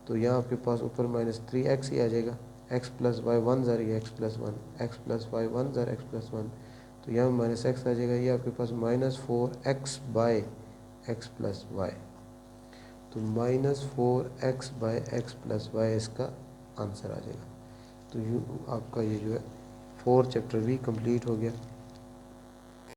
तो यहाँ आपके पास ऊपर -3x ही आ जाएगा। x प्लस वाई 1 ज़र, ये x plus 1, x plus y 1 ज़र x प्लस 1, तो यहाँ माइनस एक्स आ जाएगा, ये आपके पास -4x/x+y, तो -4x/x+y इसका आंसर आ जाएगा। तो यूँ आपका ये जो है 4 चैप्टर भी कंप्लीट हो गया।